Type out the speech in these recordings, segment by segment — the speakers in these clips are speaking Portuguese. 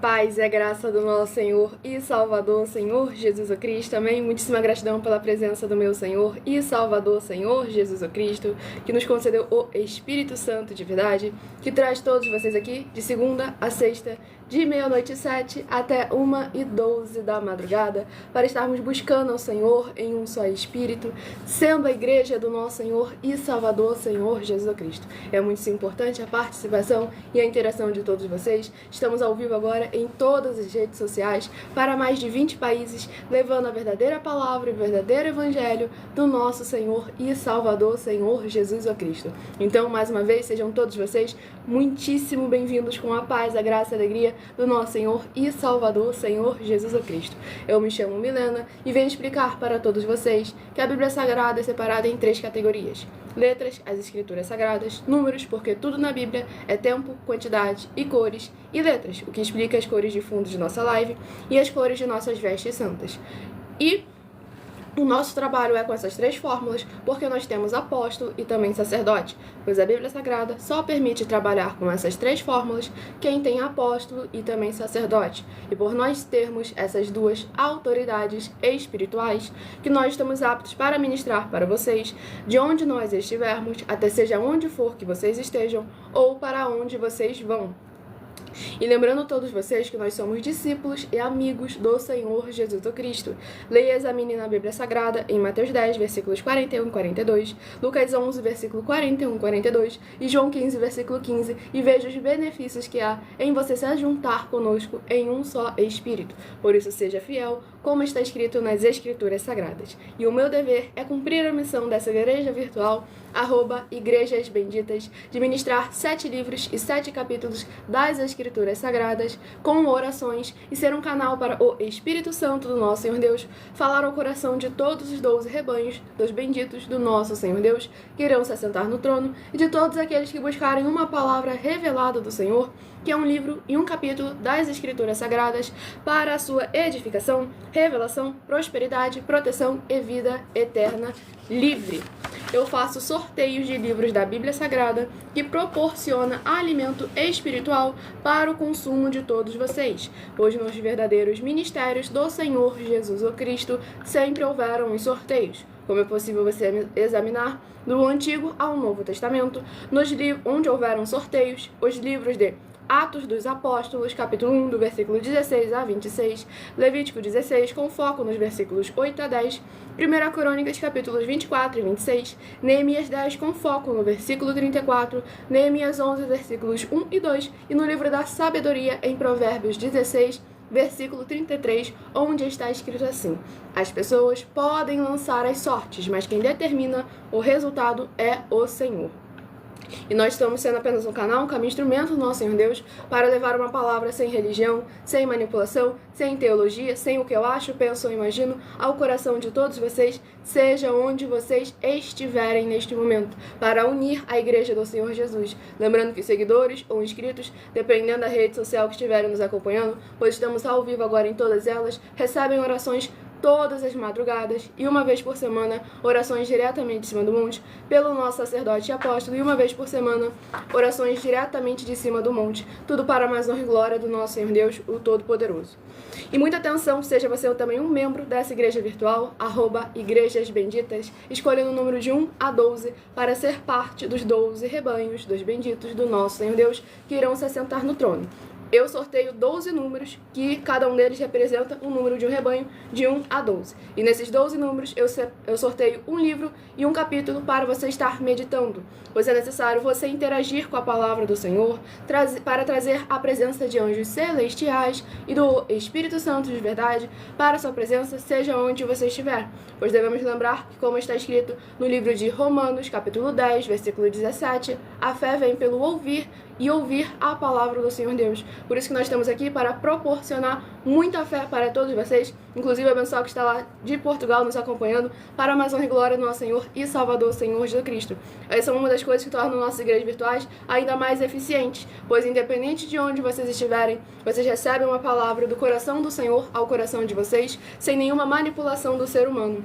paz e a graça do nosso Senhor e Salvador, Senhor Jesus Cristo. Amém. Muitíssima gratidão pela presença do meu Senhor e Salvador, Senhor Jesus Cristo, que nos concedeu o Espírito Santo de verdade, que traz todos vocês aqui de segunda a sexta, de 00h07 até 1h12 da madrugada, para estarmos buscando ao Senhor em um só Espírito, sendo a igreja do nosso Senhor e Salvador, Senhor Jesus Cristo. É muito importante a participação e a interação de todos vocês. Estamos ao vivo agora em todas as redes sociais, para mais de 20 países, levando a verdadeira palavra e o verdadeiro evangelho do nosso Senhor e Salvador, Senhor Jesus Cristo. Então, mais uma vez, sejam todos vocês muitíssimo bem-vindos com a paz, a graça e a alegria do nosso Senhor e Salvador, Senhor Jesus Cristo. Eu me chamo Milena e venho explicar para todos vocês que a Bíblia Sagrada é separada em 3 categorias: letras, as escrituras sagradas; números, porque tudo na Bíblia é tempo, quantidade e cores; e letras, o que explica as cores de fundo de nossa live e as cores de nossas vestes santas. E o nosso trabalho é com essas 3 fórmulas, porque nós temos apóstolo e também sacerdote, pois a Bíblia Sagrada só permite trabalhar com essas 3 fórmulas quem tem apóstolo e também sacerdote. E por nós termos essas 2 autoridades espirituais, que nós estamos aptos para ministrar para vocês, de onde nós estivermos, até seja onde for que vocês estejam, ou para onde vocês vão. E lembrando a todos vocês que nós somos discípulos e amigos do Senhor Jesus Cristo. Leia e examine na Bíblia Sagrada em Mateus 10, versículos 41 e 42, Lucas 11, versículo 41 e 42 e João 15, versículo 15, e veja os benefícios que há em você se ajuntar conosco em um só Espírito. Por isso, seja fiel, como está escrito nas Escrituras Sagradas. E o meu dever é cumprir a missão dessa igreja virtual, @Igrejas Benditas, de ministrar 7 livros e 7 capítulos das Escrituras Sagradas, com orações, e ser um canal para o Espírito Santo do nosso Senhor Deus falar ao coração de todos os 12 rebanhos dos benditos do nosso Senhor Deus, que irão se assentar no trono, e de todos aqueles que buscarem uma palavra revelada do Senhor, que é um livro e um capítulo das Escrituras Sagradas, para a sua edificação, revelação, prosperidade, proteção e vida eterna livre. Eu faço sorteios de livros da Bíblia Sagrada que proporciona alimento espiritual para o consumo de todos vocês, pois nos verdadeiros ministérios do Senhor Jesus Cristo sempre houveram os sorteios. Como é possível você examinar do Antigo ao Novo Testamento, nos livros onde houveram sorteios, os livros de Atos dos Apóstolos, capítulo 1, do versículo 16 a 26, Levítico 16, com foco nos versículos 8 a 10, 1 Crônicas, capítulos 24 e 26, Neemias 10, com foco no versículo 34, Neemias 11, versículos 1 e 2, e no livro da Sabedoria, em Provérbios 16, versículo 33, onde está escrito assim: as pessoas podem lançar as sortes, mas quem determina o resultado é o Senhor. E nós estamos sendo apenas um canal, um caminho, instrumento do nosso Senhor Deus para levar uma palavra sem religião, sem manipulação, sem teologia, sem o que eu acho, penso ou imagino, ao coração de todos vocês, seja onde vocês estiverem neste momento, para unir a igreja do Senhor Jesus. Lembrando que seguidores ou inscritos, dependendo da rede social que estiverem nos acompanhando, pois estamos ao vivo agora em todas elas, recebem orações todas as madrugadas e uma vez por semana orações diretamente de cima do monte pelo nosso sacerdote e apóstolo, e uma vez por semana orações diretamente de cima do monte, tudo para a mais honra e glória do nosso Senhor Deus, o Todo-Poderoso. E muita atenção, seja você também um membro dessa igreja virtual, @Igrejas Benditas, escolhendo o número de 1 a 12 para ser parte dos 12 rebanhos dos benditos do nosso Senhor Deus, que irão se assentar no trono. Eu sorteio 12 números, que cada um deles representa um número de um rebanho de 1 a 12. E nesses 12 números eu sorteio um livro e um capítulo para você estar meditando, pois é necessário você interagir com a palavra do Senhor para trazer a presença de anjos celestiais e do Espírito Santo de verdade para a sua presença, seja onde você estiver. Pois devemos lembrar que, como está escrito no livro de Romanos, capítulo 10, versículo 17, a fé vem pelo ouvir e ouvir a palavra do Senhor Deus. Por isso que nós estamos aqui para proporcionar muita fé para todos vocês, inclusive a pessoa que está lá de Portugal nos acompanhando, para a mais honra e glória do nosso Senhor e Salvador, Senhor Jesus Cristo. Essa é uma das coisas que tornam nossas igrejas virtuais ainda mais eficientes, pois independente de onde vocês estiverem, vocês recebem uma palavra do coração do Senhor ao coração de vocês, sem nenhuma manipulação do ser humano.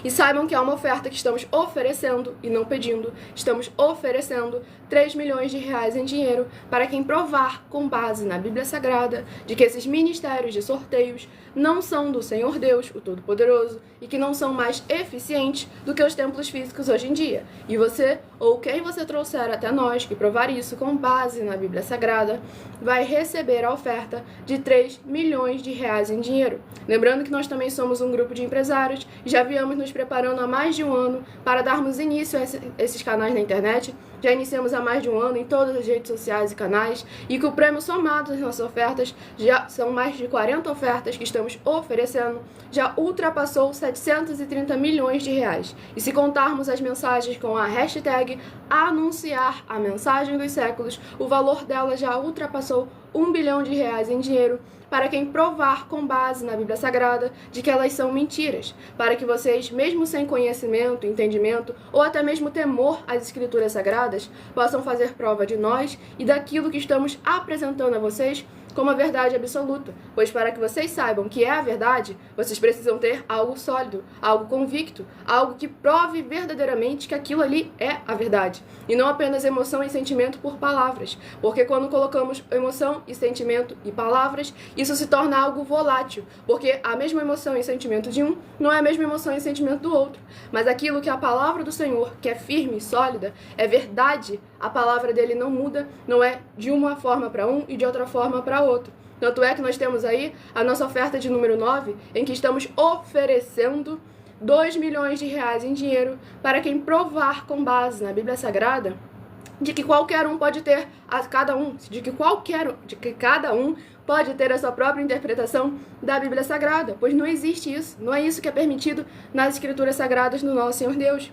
E saibam que é uma oferta que estamos oferecendo e não pedindo. Estamos oferecendo 3 milhões de reais em dinheiro para quem provar, com base na Bíblia Sagrada, de que esses ministérios de sorteios não são do Senhor Deus, o Todo-Poderoso, e que não são mais eficientes do que os templos físicos hoje em dia. E você, ou quem você trouxer até nós, que provar isso com base na Bíblia Sagrada, vai receber a oferta de 3 milhões de reais em dinheiro. Lembrando que nós também somos um grupo de empresários e já viemos nos preparando há mais de um ano para darmos início a esses canais na internet. Já iniciamos há mais de um ano em todas as redes sociais e canais, e que o prêmio somado das nossas ofertas, já são mais de 40 ofertas que estamos oferecendo, já ultrapassou 730 milhões de reais. E se contarmos as mensagens com a hashtag anunciar a mensagem dos séculos, o valor dela já ultrapassou 1 bilhão de reais em dinheiro, para quem provar com base na Bíblia Sagrada de que elas são mentiras, para que vocês, mesmo sem conhecimento, entendimento ou até mesmo temor às Escrituras Sagradas, possam fazer prova de nós e daquilo que estamos apresentando a vocês como a verdade absoluta, pois para que vocês saibam que é a verdade, vocês precisam ter algo sólido, algo convicto, algo que prove verdadeiramente que aquilo ali é a verdade, e não apenas emoção e sentimento por palavras, porque quando colocamos emoção e sentimento e palavras, isso se torna algo volátil, porque a mesma emoção e sentimento de um não é a mesma emoção e sentimento do outro, mas aquilo que a palavra do Senhor, que é firme e sólida, é verdade, a palavra dele não muda, não é de uma forma para um e de outra forma para outro. Tanto é que nós temos aí a nossa oferta de número 9, em que estamos oferecendo 2 milhões de reais em dinheiro para quem provar com base na Bíblia Sagrada de que qualquer um pode ter de que cada um pode ter a sua própria interpretação da Bíblia Sagrada, pois não existe isso, não é isso que é permitido nas Escrituras Sagradas do nosso Senhor Deus.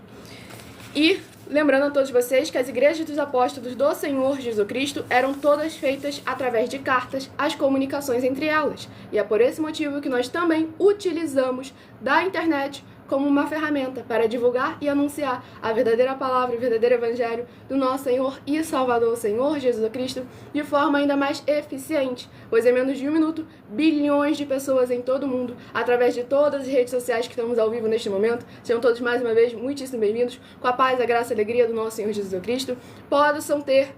E lembrando a todos vocês que as igrejas dos apóstolos do Senhor Jesus Cristo eram todas feitas através de cartas, as comunicações entre elas. E é por esse motivo que nós também utilizamos da internet como uma ferramenta para divulgar e anunciar a verdadeira palavra, o verdadeiro evangelho do nosso Senhor e Salvador, Senhor Jesus Cristo, de forma ainda mais eficiente, pois em menos de um minuto, bilhões de pessoas em todo o mundo, através de todas as redes sociais que estamos ao vivo neste momento, sejam todos mais uma vez muitíssimo bem-vindos, com a paz, a graça e a alegria do nosso Senhor Jesus Cristo, possam ter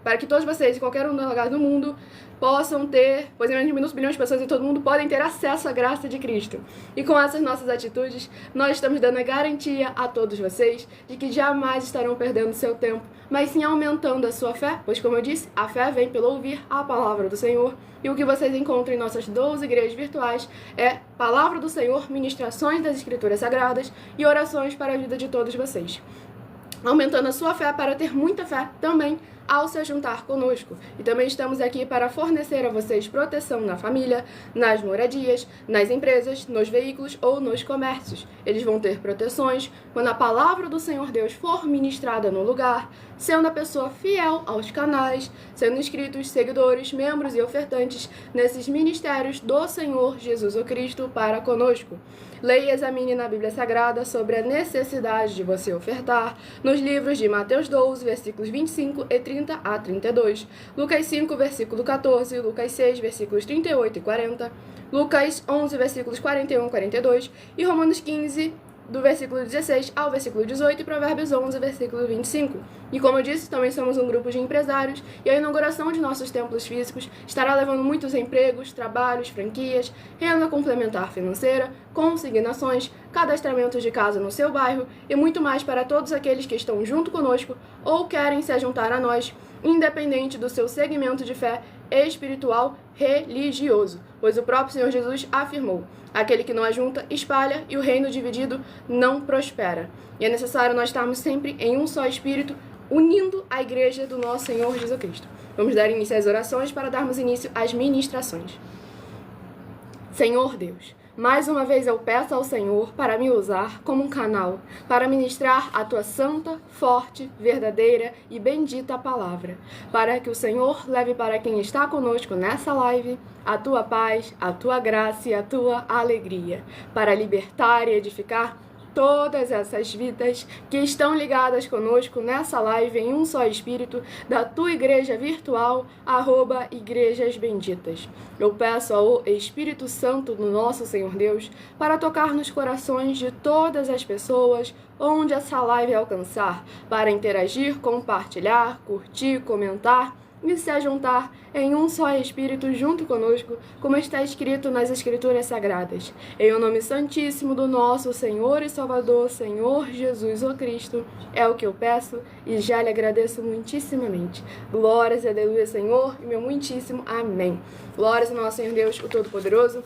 para que todos vocês, em qualquer um dos lugares do mundo, possam ter, pois em menos de um minuto, bilhões de pessoas em todo mundo podem ter acesso à graça de Cristo. E com essas nossas atitudes, nós estamos dando a garantia a todos vocês de que jamais estarão perdendo seu tempo, mas sim aumentando a sua fé, pois como eu disse, a fé vem pelo ouvir a palavra do Senhor. E o que vocês encontram em nossas 12 igrejas virtuais é palavra do Senhor, ministrações das Escrituras Sagradas e orações para a vida de todos vocês. Aumentando a sua fé para ter muita fé também ao se juntar conosco. E também estamos aqui para fornecer a vocês proteção na família, nas moradias, nas empresas, nos veículos ou nos comércios. Eles vão ter proteções quando a palavra do Senhor Deus for ministrada no lugar, sendo a pessoa fiel aos canais, sendo inscritos, seguidores, membros e ofertantes nesses ministérios do Senhor Jesus o Cristo para conosco. Leia e examine na Bíblia Sagrada sobre a necessidade de você ofertar nos livros de Mateus 12, versículos 25 e 30 a 32, Lucas 5, versículo 14, Lucas 6, versículos 38 e 40, Lucas 11, versículos 41 e 42 e Romanos 15, do versículo 16 ao versículo 18 e Provérbios 11, versículo 25. E como eu disse, também somos um grupo de empresários e a inauguração de nossos templos físicos estará levando muitos empregos, trabalhos, franquias, renda complementar financeira, consignações, cadastramentos de casa no seu bairro e muito mais para todos aqueles que estão junto conosco ou querem se juntar a nós, independente do seu segmento de fé espiritual religioso, pois o próprio Senhor Jesus afirmou: aquele que não ajunta, espalha, e o reino dividido não prospera. E é necessário nós estarmos sempre em um só espírito, unindo a igreja do nosso Senhor Jesus Cristo. Vamos dar início às orações para darmos início às ministrações. Senhor Deus, mais uma vez eu peço ao Senhor para me usar como um canal, para ministrar a Tua santa, forte, verdadeira e bendita palavra, para que o Senhor leve para quem está conosco nessa live a Tua paz, a Tua graça e a Tua alegria, para libertar e edificar todas essas vidas que estão ligadas conosco nessa live em um só espírito da tua igreja virtual, @Igrejas Benditas. Eu peço ao Espírito Santo do nosso Senhor Deus para tocar nos corações de todas as pessoas onde essa live alcançar, para interagir, compartilhar, curtir, comentar e se juntar em um só Espírito junto conosco, como está escrito nas Escrituras Sagradas. Em o nome santíssimo do nosso Senhor e Salvador, Senhor Jesus o Cristo, é o que eu peço e já lhe agradeço muitíssimamente. Glórias, aleluia, Senhor, e meu muitíssimo amém. Glórias ao nosso Senhor Deus, o Todo-Poderoso.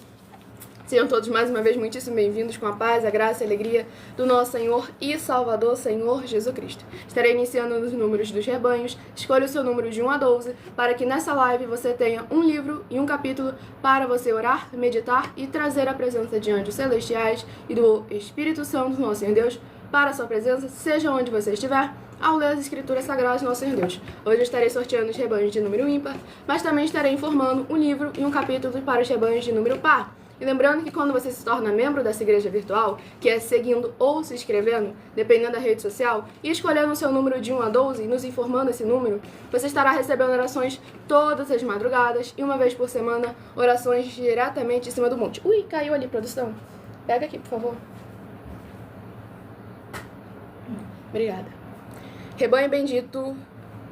Sejam todos mais uma vez muitíssimo bem-vindos com a paz, a graça e a alegria do nosso Senhor e Salvador, Senhor Jesus Cristo. Estarei iniciando nos números dos rebanhos. Escolha o seu número de 1 a 12 para que nessa live você tenha um livro e um capítulo para você orar, meditar e trazer a presença de anjos celestiais e do Espírito Santo, nosso Senhor Deus, para a sua presença, seja onde você estiver, ao ler as Escrituras Sagradas do nosso Senhor Deus. Hoje eu estarei sorteando os rebanhos de número ímpar, mas também estarei informando um livro e um capítulo para os rebanhos de número par. E lembrando que quando você se torna membro dessa igreja virtual, que é seguindo ou se inscrevendo, dependendo da rede social, e escolhendo o seu número de 1 a 12 e nos informando esse número, você estará recebendo orações todas as madrugadas e uma vez por semana, orações diretamente em cima do monte. Ui, caiu ali, produção. Pega aqui, por favor. Obrigada. Rebanho bendito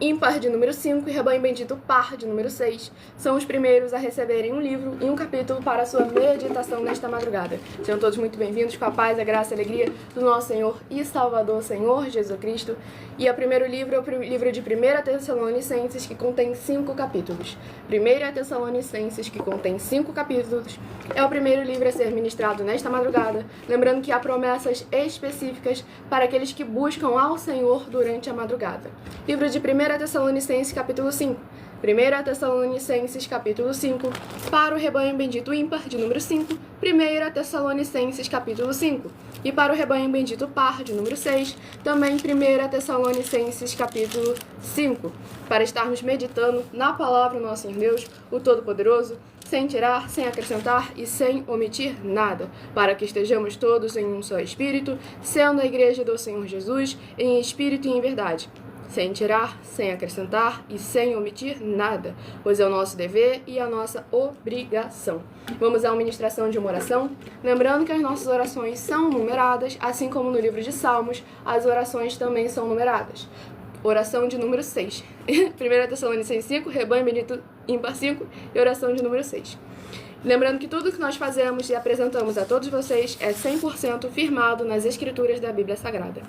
ímpar de número 5 e rebanho bendito par de número 6 são os primeiros a receberem um livro e um capítulo para a sua meditação nesta madrugada. Sejam todos muito bem-vindos com a paz, a graça e a alegria do nosso Senhor e Salvador, Senhor Jesus Cristo. E o primeiro livro é o livro de 1 Tessalonicenses, que contém 5 capítulos. 1 Tessalonicenses, que contém 5 capítulos, é o primeiro livro a ser ministrado nesta madrugada, lembrando que há promessas específicas para aqueles que buscam ao Senhor durante a madrugada. Livro de 1 Tessalonicenses, capítulo 5. 1 Tessalonicenses, capítulo 5, para o rebanho bendito ímpar, de número 5, 1 Tessalonicenses, capítulo 5, e para o rebanho bendito par, de número 6, também 1 Tessalonicenses, capítulo 5, para estarmos meditando na palavra do nosso Senhor Deus, o Todo-Poderoso, sem tirar, sem acrescentar e sem omitir nada, para que estejamos todos em um só Espírito, sendo a igreja do Senhor Jesus, em espírito e em verdade, sem tirar, sem acrescentar e sem omitir nada, pois é o nosso dever e a nossa obrigação. Vamos à ministração de uma oração, lembrando que as nossas orações são numeradas, assim como no livro de Salmos, as orações também são numeradas. Oração de número 6. 1 Tessalonicenses 5, rebanho bendito ímpar 5 e oração de número 6. Lembrando que tudo que nós fazemos e apresentamos a todos vocês é 100% firmado nas Escrituras da Bíblia Sagrada.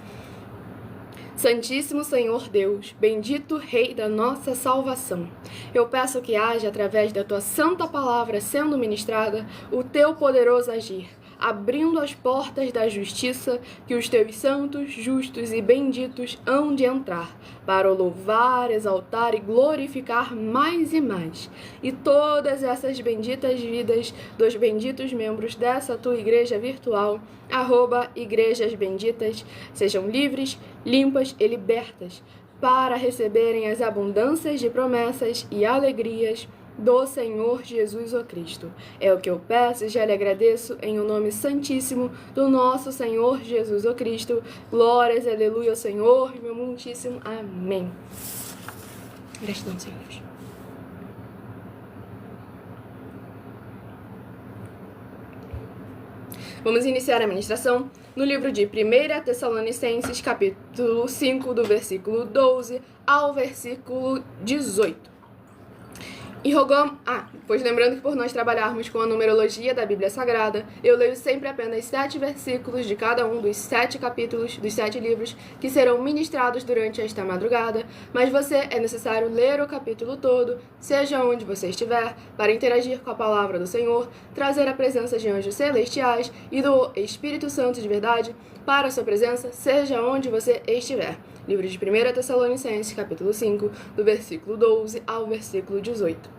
Santíssimo Senhor Deus, bendito Rei da nossa salvação, eu peço que haja, através da tua santa palavra sendo ministrada, o teu poderoso agir, abrindo as portas da justiça que os teus santos, justos e benditos hão de entrar, para o louvar, exaltar e glorificar mais e mais. E todas essas benditas vidas dos benditos membros dessa tua igreja virtual, @Igrejas Benditas, sejam livres, limpas e libertas, para receberem as abundâncias de promessas e alegrias do Senhor Jesus o Cristo. É o que eu peço e já lhe agradeço em o nome santíssimo do nosso Senhor Jesus o Cristo. Glórias, aleluia ao Senhor, meu muitíssimo amém. Gratidão, Senhor Deus. Vamos iniciar a ministração no livro de 1 Tessalonicenses, capítulo 5, do versículo 12 ao versículo 18. E rogamos... pois lembrando que por nós trabalharmos com a numerologia da Bíblia Sagrada, eu leio sempre apenas 7 versículos de cada um dos 7 capítulos, dos 7 livros, que serão ministrados durante esta madrugada, mas é necessário ler o capítulo todo, seja onde você estiver, para interagir com a palavra do Senhor, trazer a presença de anjos celestiais e do Espírito Santo de verdade para a sua presença, seja onde você estiver. Livro de 1 Tessalonicenses, capítulo 5, do versículo 12 ao versículo 18.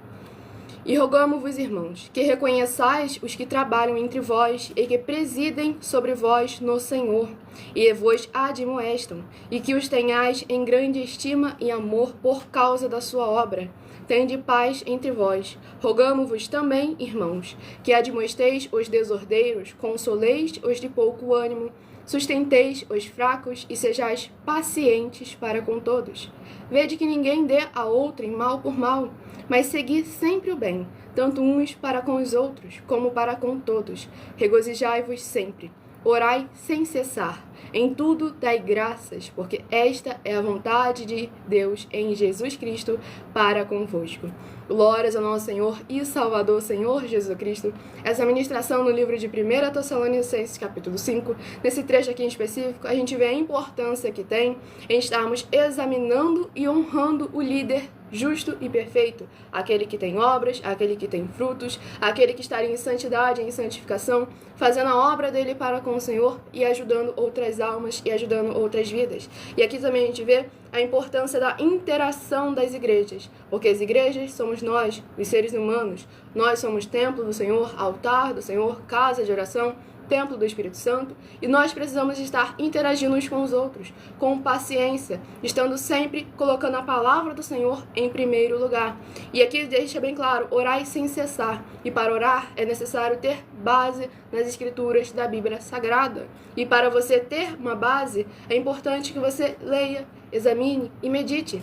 E rogamo-vos, irmãos, que reconheçais os que trabalham entre vós e que presidem sobre vós no Senhor, e vos admoestam, e que os tenhais em grande estima e amor por causa da sua obra. Tende paz entre vós. Rogamo-vos também, irmãos, que admoesteis os desordeiros, consoleis os de pouco ânimo, Sustenteis os fracos e sejais pacientes para com todos. Vede que ninguém dê a outrem mal por mal, mas segui sempre o bem, tanto uns para com os outros, como para com todos. Regozijai-vos sempre. Orai sem cessar. Em tudo dai graças, porque esta é a vontade de Deus em Jesus Cristo para convosco. Glórias ao nosso Senhor e Salvador, Senhor Jesus Cristo. Essa ministração no livro de 1 Tessalonicenses, capítulo 5, nesse trecho aqui em específico, a gente vê a importância que tem em estarmos examinando e honrando o líder justo e perfeito, aquele que tem obras, aquele que tem frutos, aquele que está em santidade, em santificação, fazendo a obra dele para com o Senhor e ajudando outras almas e ajudando outras vidas. E aqui também a gente vê a importância da interação das igrejas, porque as igrejas somos nós, os seres humanos. Nós somos templo do Senhor, altar do Senhor, casa de oração, templo do Espírito Santo, e nós precisamos estar interagindo uns com os outros, com paciência, estando sempre colocando a palavra do Senhor em primeiro lugar. E aqui deixa bem claro, orai sem cessar, e para orar é necessário ter base nas escrituras da Bíblia Sagrada. E para você ter uma base, é importante que você leia, examine e medite.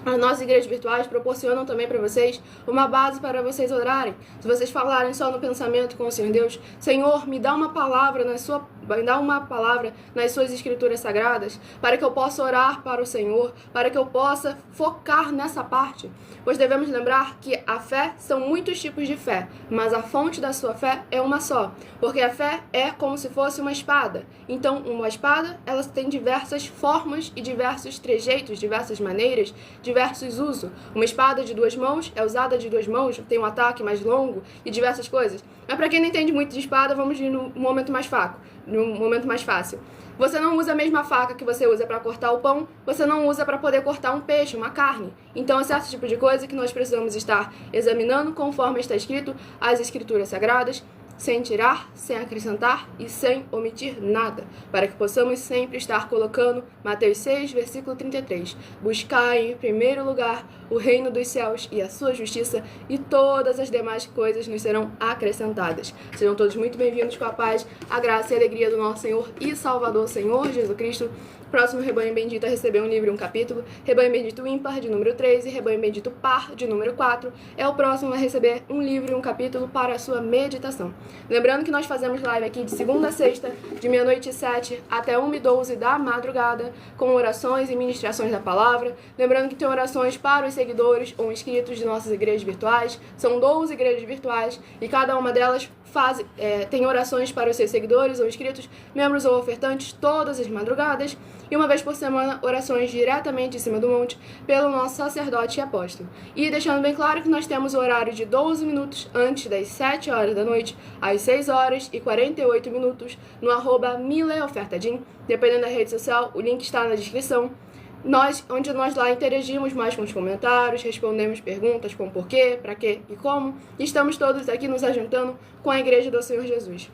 As nossas igrejas virtuais proporcionam também para vocês uma base para vocês orarem. Se vocês falarem só no pensamento com o Senhor Deus, Senhor, me dá uma palavra nas suas escrituras sagradas, para que eu possa orar para o Senhor, para que eu possa focar nessa parte. Pois devemos lembrar que a fé são muitos tipos de fé, mas a fonte da sua fé é uma só, porque a fé é como se fosse uma espada. Então, uma espada, ela tem diversas formas e diversos trejeitos, diversas maneiras, diversos usos. Uma espada de 2 mãos é usada de 2 mãos, tem um ataque mais longo e diversas coisas. Mas para quem não entende muito de espada, vamos ir no momento mais fraco, no momento mais fácil. Você não usa a mesma faca que você usa para cortar o pão, você não usa para poder cortar um peixe, uma carne. Então, é certo tipo de coisa que nós precisamos estar examinando conforme está escrito as escrituras sagradas, sem tirar, sem acrescentar e sem omitir nada, para que possamos sempre estar colocando Mateus 6, versículo 33. Buscai em primeiro lugar o reino dos céus e a sua justiça, e todas as demais coisas nos serão acrescentadas. Sejam todos muito bem-vindos com a paz, a graça e a alegria do nosso Senhor e Salvador, Senhor Jesus Cristo. Próximo Rebanho Bendito a receber um livro e um capítulo. Rebanho Bendito ímpar, de número 3, e Rebanho Bendito par, de número 4, é o próximo a receber um livro e um capítulo para a sua meditação. Lembrando que nós fazemos live aqui de segunda a sexta, de 12h07 até 1h12 da madrugada, com orações e ministrações da palavra. Lembrando que tem orações para os seguidores ou inscritos de nossas igrejas virtuais. São 12 igrejas virtuais e cada uma delas tem orações para os seus seguidores ou inscritos, membros ou ofertantes, todas as madrugadas. E uma vez por semana, orações diretamente em cima do monte pelo nosso sacerdote e apóstolo. E deixando bem claro que nós temos o horário de 12 minutos antes das 7 horas da noite, às 6 horas e 48 minutos, no @mileofertadim. Dependendo da rede social, o link está na descrição. Onde nós lá interagimos mais com os comentários, respondemos perguntas com porquê, para quê e como. E estamos todos aqui nos ajuntando com a Igreja do Senhor Jesus.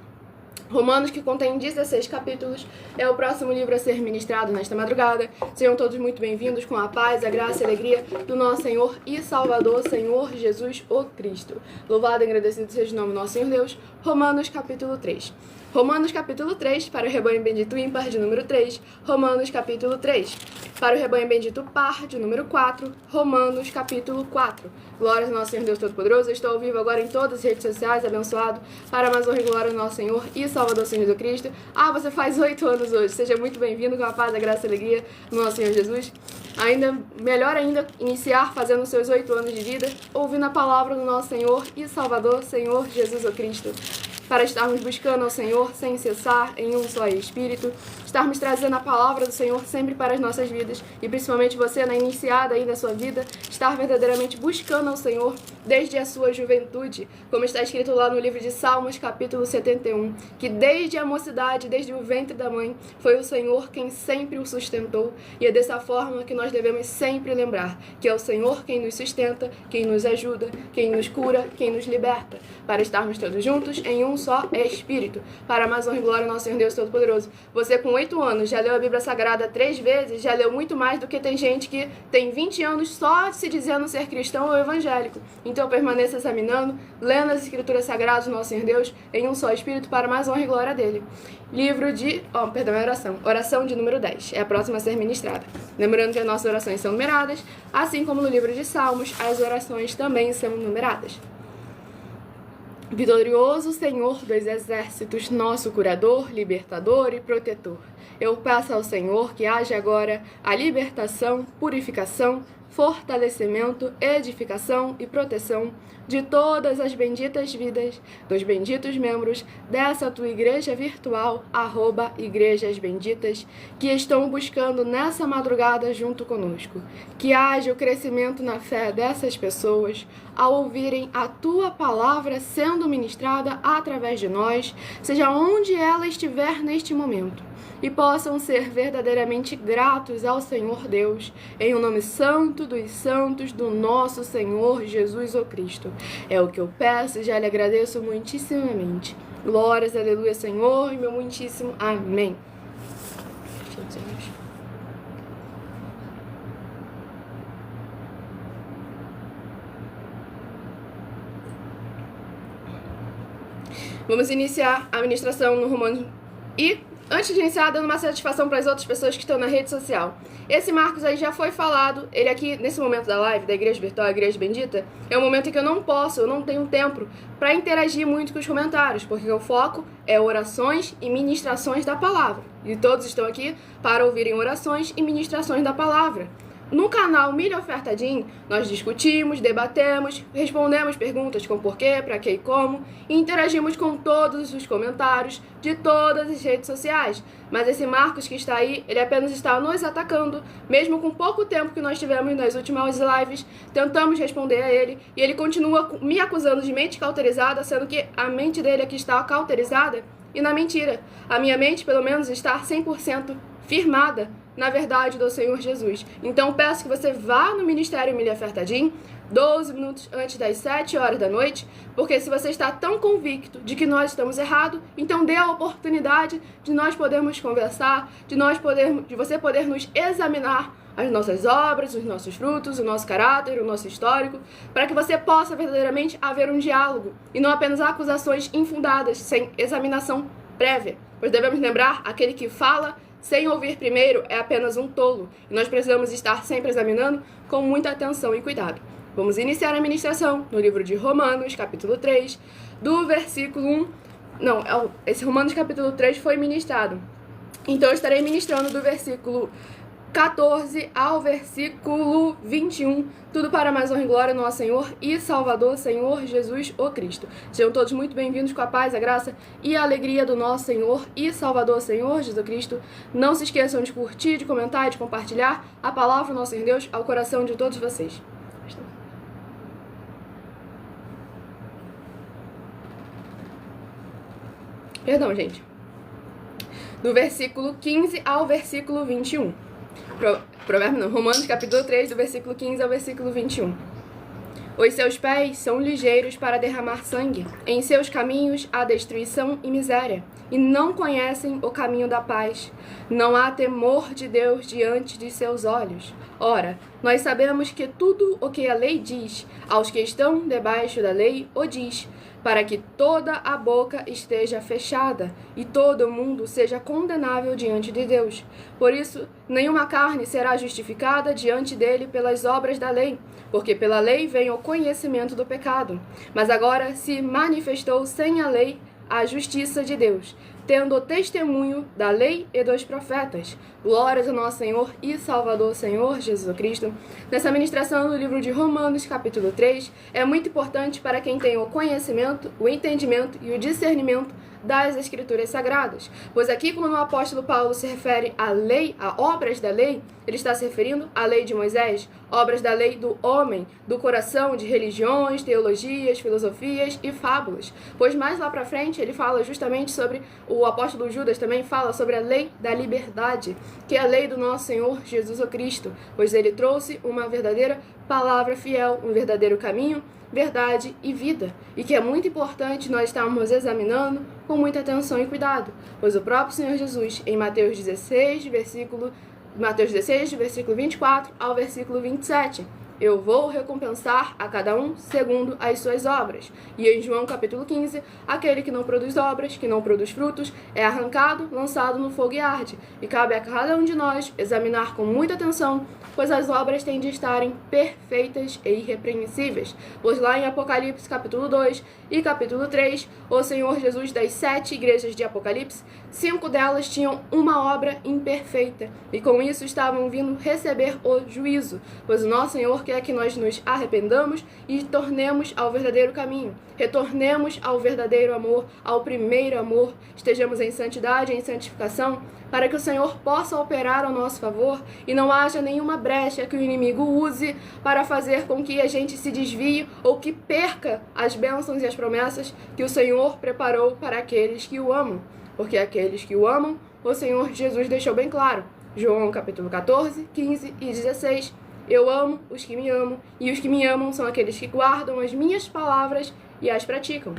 Romanos, que contém 16 capítulos, é o próximo livro a ser ministrado nesta madrugada. Sejam todos muito bem-vindos com a paz, a graça e a alegria do nosso Senhor e Salvador, Senhor Jesus o Cristo. Louvado e agradecido seja o nome do nosso Senhor Deus. Romanos, capítulo 3. Romanos, capítulo 3, para o Rebanho Bendito ímpar, de número 3. Romanos, capítulo 3. Para o Rebanho Bendito par, de número 4. Romanos, capítulo 4. Glórias ao nosso Senhor Deus Todo-Poderoso. Eu estou ao vivo agora em todas as redes sociais, abençoado, para mais honra e glória do nosso Senhor e Salvador, Senhor Jesus Cristo. Você faz 8 anos hoje. Seja muito bem-vindo com a paz, a graça e a alegria do nosso Senhor Jesus. Melhor ainda, iniciar fazendo os seus 8 anos de vida, ouvindo a palavra do nosso Senhor e Salvador, Senhor Jesus Cristo. Para estarmos buscando ao Senhor sem cessar, em um só Espírito, estarmos trazendo a palavra do Senhor sempre para as nossas vidas, e principalmente você, na iniciada aí da sua vida, estar verdadeiramente buscando ao Senhor desde a sua juventude, como está escrito lá no livro de Salmos, capítulo 71, que desde a mocidade, desde o ventre da mãe, foi o Senhor quem sempre o sustentou, e é dessa forma que nós devemos sempre lembrar, que é o Senhor quem nos sustenta, quem nos ajuda, quem nos cura, quem nos liberta, para estarmos todos juntos em um só Espírito, para mais honra e glória ao nosso Senhor Deus Todo-Poderoso. Você com 8 anos já leu a Bíblia Sagrada 3 vezes, já leu muito mais do que tem gente que tem 20 anos só se dizendo ser cristão ou evangélico. Então permaneça examinando, lendo as Escrituras Sagradas do nosso Senhor Deus em um só Espírito para mais honra e glória dele. Livro de... oração. Oração de número 10. É a próxima a ser ministrada. Lembrando que as nossas orações são numeradas, assim como no livro de Salmos, as orações também são numeradas. Vitorioso Senhor dos Exércitos, nosso curador, libertador e protetor, eu peço ao Senhor que haja agora a libertação, purificação, fortalecimento, edificação e proteção de todas as benditas vidas dos benditos membros dessa tua igreja virtual, @Igrejas Benditas, que estão buscando nessa madrugada junto conosco. Que haja o crescimento na fé dessas pessoas ao ouvirem a tua palavra sendo ministrada através de nós, seja onde ela estiver neste momento, e possam ser verdadeiramente gratos ao Senhor Deus, em o nome santo dos santos do nosso Senhor Jesus o Cristo. É o que eu peço e já lhe agradeço muitíssimamente. Glórias, aleluia, Senhor, e meu muitíssimo amém. Vamos iniciar a ministração no Romanos e... antes de iniciar, dando uma satisfação para as outras pessoas que estão na rede social. Esse Marcos aí já foi falado, ele aqui, nesse momento da live, da Igreja Virtual, Igreja Bendita, é um momento em que eu não tenho tempo para interagir muito com os comentários, porque o foco é orações e ministrações da palavra. E todos estão aqui para ouvirem orações e ministrações da palavra. No canal Milha Ofertadinho, nós discutimos, debatemos, respondemos perguntas com porquê, para que e como, e interagimos com todos os comentários de todas as redes sociais. Mas esse Marcos que está aí, ele apenas está nos atacando, mesmo com pouco tempo que nós tivemos nas últimas lives, tentamos responder a ele, e ele continua me acusando de mente cauterizada, sendo que a mente dele aqui está cauterizada, e na mentira. A minha mente, pelo menos, está 100% firmada na verdade do Senhor Jesus. Então peço que você vá no Ministério Milha Ofertadinho 12 minutos antes das 7 horas da noite, porque se você está tão convicto de que nós estamos errados, então dê a oportunidade de nós podermos conversar, de você poder nos examinar as nossas obras, os nossos frutos, o nosso caráter, o nosso histórico, para que você possa verdadeiramente haver um diálogo e não apenas acusações infundadas, sem examinação prévia. Pois devemos lembrar, aquele que fala sem ouvir primeiro é apenas um tolo, e nós precisamos estar sempre examinando com muita atenção e cuidado. Vamos iniciar a ministração no livro de Romanos, capítulo 3, do versículo 1. Esse Romanos capítulo 3 foi ministrado. Então eu estarei ministrando do versículo 14 ao versículo 21, tudo para mais honra e glória do nosso Senhor e Salvador, Senhor Jesus o Cristo. Sejam todos muito bem-vindos com a paz, a graça e a alegria do nosso Senhor e Salvador, Senhor Jesus Cristo. Não se esqueçam de curtir, de comentar e de compartilhar a palavra do nosso Senhor Deus ao coração de todos vocês. Perdão, gente. Do versículo 15 ao versículo 21. Romanos capítulo 3, do versículo 15 ao versículo 21. Os seus pés são ligeiros para derramar sangue, em seus caminhos há destruição e miséria, e não conhecem o caminho da paz. Não há temor de Deus diante de seus olhos. Ora, nós sabemos que tudo o que a lei diz, aos que estão debaixo da lei o diz, para que toda a boca esteja fechada e todo mundo seja condenável diante de Deus. Por isso, nenhuma carne será justificada diante dele pelas obras da lei, porque pela lei vem o conhecimento do pecado. Mas agora se manifestou sem a lei a justiça de Deus, tendo o testemunho da lei e dos profetas. Glórias ao nosso Senhor e Salvador, Senhor Jesus Cristo. Nessa ministração do livro de Romanos, capítulo 3, é muito importante para quem tem o conhecimento, o entendimento e o discernimento das Escrituras Sagradas. Pois aqui, quando o apóstolo Paulo se refere à lei, a obras da lei, ele está se referindo à lei de Moisés, obras da lei do homem, do coração, de religiões, teologias, filosofias e fábulas. Pois mais lá para frente ele fala justamente sobre, o apóstolo Judas também fala sobre a lei da liberdade, que é a lei do nosso Senhor Jesus o Cristo, pois ele trouxe uma verdadeira palavra fiel, um verdadeiro caminho, verdade e vida, e que é muito importante nós estarmos examinando com muita atenção e cuidado, pois o próprio Senhor Jesus, em Mateus 16, do versículo 24 ao versículo 27, eu vou recompensar a cada um segundo as suas obras. E em João capítulo 15, aquele que não produz obras, que não produz frutos, é arrancado, lançado no fogo e arde. E cabe a cada um de nós examinar com muita atenção, pois as obras têm de estarem perfeitas e irrepreensíveis. Pois lá em Apocalipse capítulo 2 e capítulo 3, o Senhor Jesus das 7 igrejas de Apocalipse, 5 delas tinham uma obra imperfeita, e com isso estavam vindo receber o juízo, pois o nosso Senhor quer que nós nos arrependamos e tornemos ao verdadeiro caminho, retornemos ao verdadeiro amor, ao primeiro amor, estejamos em santidade e em santificação, para que o Senhor possa operar ao nosso favor e não haja nenhuma brecha que o inimigo use para fazer com que a gente se desvie ou que perca as bênçãos e as promessas que o Senhor preparou para aqueles que o amam. Porque aqueles que o amam, o Senhor Jesus deixou bem claro. João capítulo 14, 15 e 16. Eu amo os que me amam, e os que me amam são aqueles que guardam as minhas palavras e as praticam.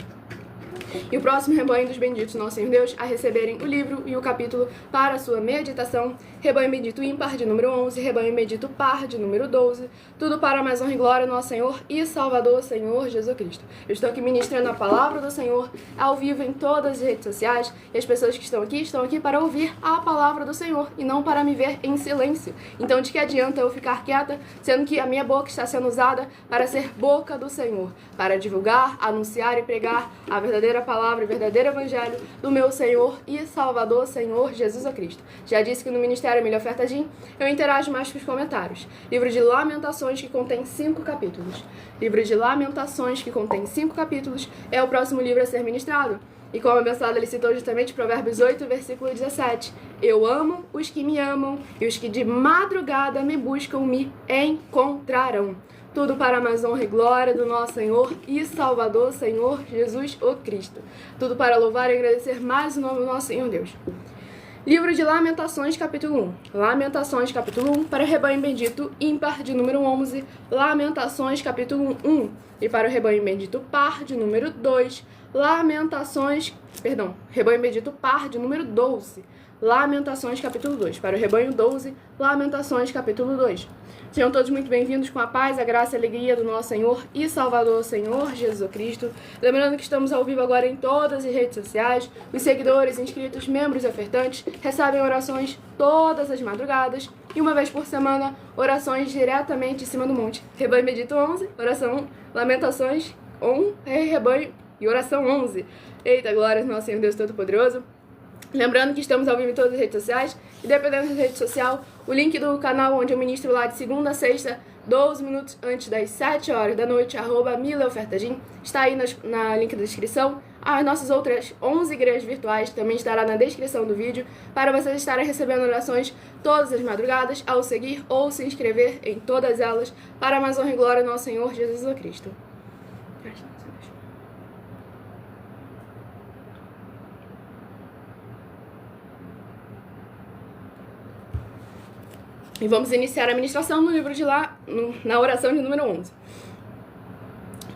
E o próximo rebanho dos benditos nosso Senhor Deus a receberem o livro e o capítulo para a sua meditação, rebanho bendito ímpar de número 11, rebanho bendito par de número 12, tudo para a mais honra e glória nosso Senhor e Salvador Senhor Jesus Cristo. Eu estou aqui ministrando a palavra do Senhor ao vivo em todas as redes sociais, e as pessoas que estão aqui para ouvir a palavra do Senhor e não para me ver em silêncio. Então de que adianta eu ficar quieta, sendo que a minha boca está sendo usada para ser boca do Senhor, para divulgar, anunciar e pregar a verdadeira palavra e verdadeiro evangelho do meu Senhor e Salvador Senhor Jesus Cristo. Já disse que no Ministério Milha Oferta Jim eu interajo mais com os comentários. Livro de Lamentações, que contém 5 capítulos. Livro de Lamentações, que contém 5 capítulos, é o próximo livro a ser ministrado. E como abençoado, ele citou justamente Provérbios 8, versículo 17. Eu amo os que me amam, e os que de madrugada me buscam me encontrarão. Tudo para a mais honra e glória do nosso Senhor e Salvador, Senhor Jesus o Cristo. Tudo para louvar e agradecer mais o nome do nosso Senhor Deus. Livro de Lamentações, capítulo 1. Lamentações, capítulo 1, para o rebanho bendito ímpar de número 11. Lamentações, capítulo 1. E para o rebanho bendito par de número 2. Rebanho bendito par de número 12. Lamentações, capítulo 2. Para o rebanho 12, Lamentações, capítulo 2. Sejam todos muito bem-vindos com a paz, a graça e a alegria do nosso Senhor e Salvador, Senhor Jesus Cristo. Lembrando que estamos ao vivo agora em todas as redes sociais. Os seguidores, inscritos, membros e ofertantes recebem orações todas as madrugadas e uma vez por semana, orações diretamente em cima do monte. Rebanho bendito 11, oração 1, Lamentações 1, rebanho e oração 11. Eita, glória ao nosso Senhor Deus Todo-Poderoso. Lembrando que estamos ao vivo em todas as redes sociais, e dependendo da rede social, o link do canal onde eu ministro lá de segunda a sexta, 12 minutos antes das 7 horas da noite, @milaofertajim, está aí na link da descrição. As nossas outras 11 igrejas virtuais também estará na descrição do vídeo, para vocês estarem recebendo orações todas as madrugadas, ao seguir ou se inscrever em todas elas, para a mais honra e glória do nosso Senhor Jesus Cristo. E vamos iniciar a ministração no livro de lá, na oração de número 11.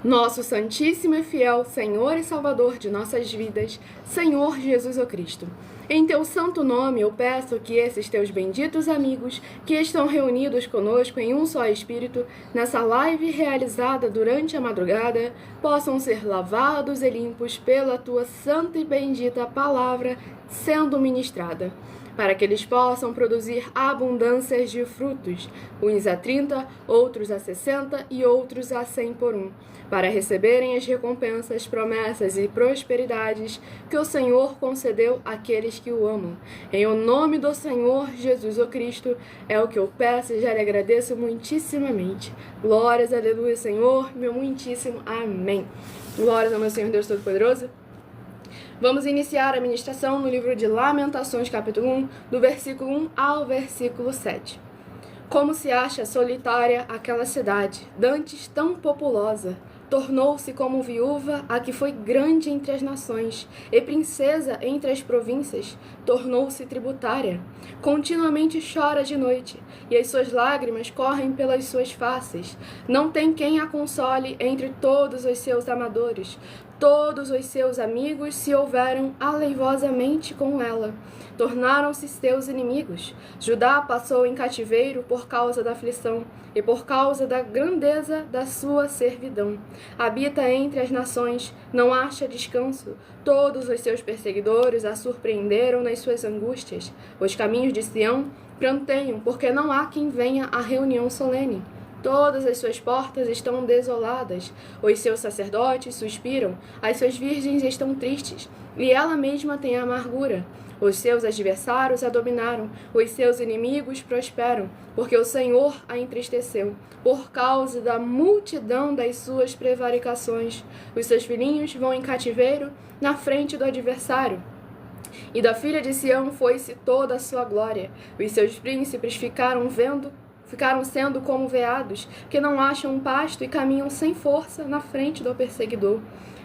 Nosso Santíssimo e Fiel Senhor e Salvador de nossas vidas, Senhor Jesus o Cristo. Em teu santo nome eu peço que esses teus benditos amigos, que estão reunidos conosco em um só Espírito, nessa live realizada durante a madrugada, possam ser lavados e limpos pela tua santa e bendita palavra sendo ministrada, para que eles possam produzir abundâncias de frutos, uns a 30, outros a 60 e outros a 100 por um, para receberem as recompensas, promessas e prosperidades que o Senhor concedeu àqueles que o amam. Em o nome do Senhor Jesus o Cristo, é o que eu peço e já lhe agradeço muitíssimamente. Glórias, aleluia, Senhor, meu muitíssimo amém. Glórias ao meu Senhor Deus Todo-Poderoso. Vamos iniciar a ministração no livro de Lamentações, capítulo 1, do versículo 1 ao versículo 7. Como se acha solitária aquela cidade, dantes tão populosa, Tornou-se como viúva a que foi grande entre as nações, e princesa entre as províncias. Tornou-se tributária. Continuamente chora de noite, e as suas lágrimas correm pelas suas faces. Não tem quem a console entre todos os seus amadores. Todos os seus amigos se houveram aleivosamente com ela. Tornaram-se seus inimigos. Judá passou em cativeiro por causa da aflição e por causa da grandeza da sua servidão. Habita entre as nações, não acha descanso. Todos os seus perseguidores a surpreenderam nas suas angústias. Os caminhos de Sião pranteiam, porque não há quem venha à reunião solene. Todas as suas portas estão desoladas, os seus sacerdotes suspiram, as suas virgens estão tristes, e ela mesma tem amargura. Os seus adversários a dominaram, os seus inimigos prosperam, porque o Senhor a entristeceu, por causa da multidão das suas prevaricações. Os seus filhinhos vão em cativeiro na frente do adversário. E da filha de Sião foi-se toda a sua glória. Os seus príncipes ficaram sendo como veados, que não acham um pasto e caminham sem força na frente do perseguidor.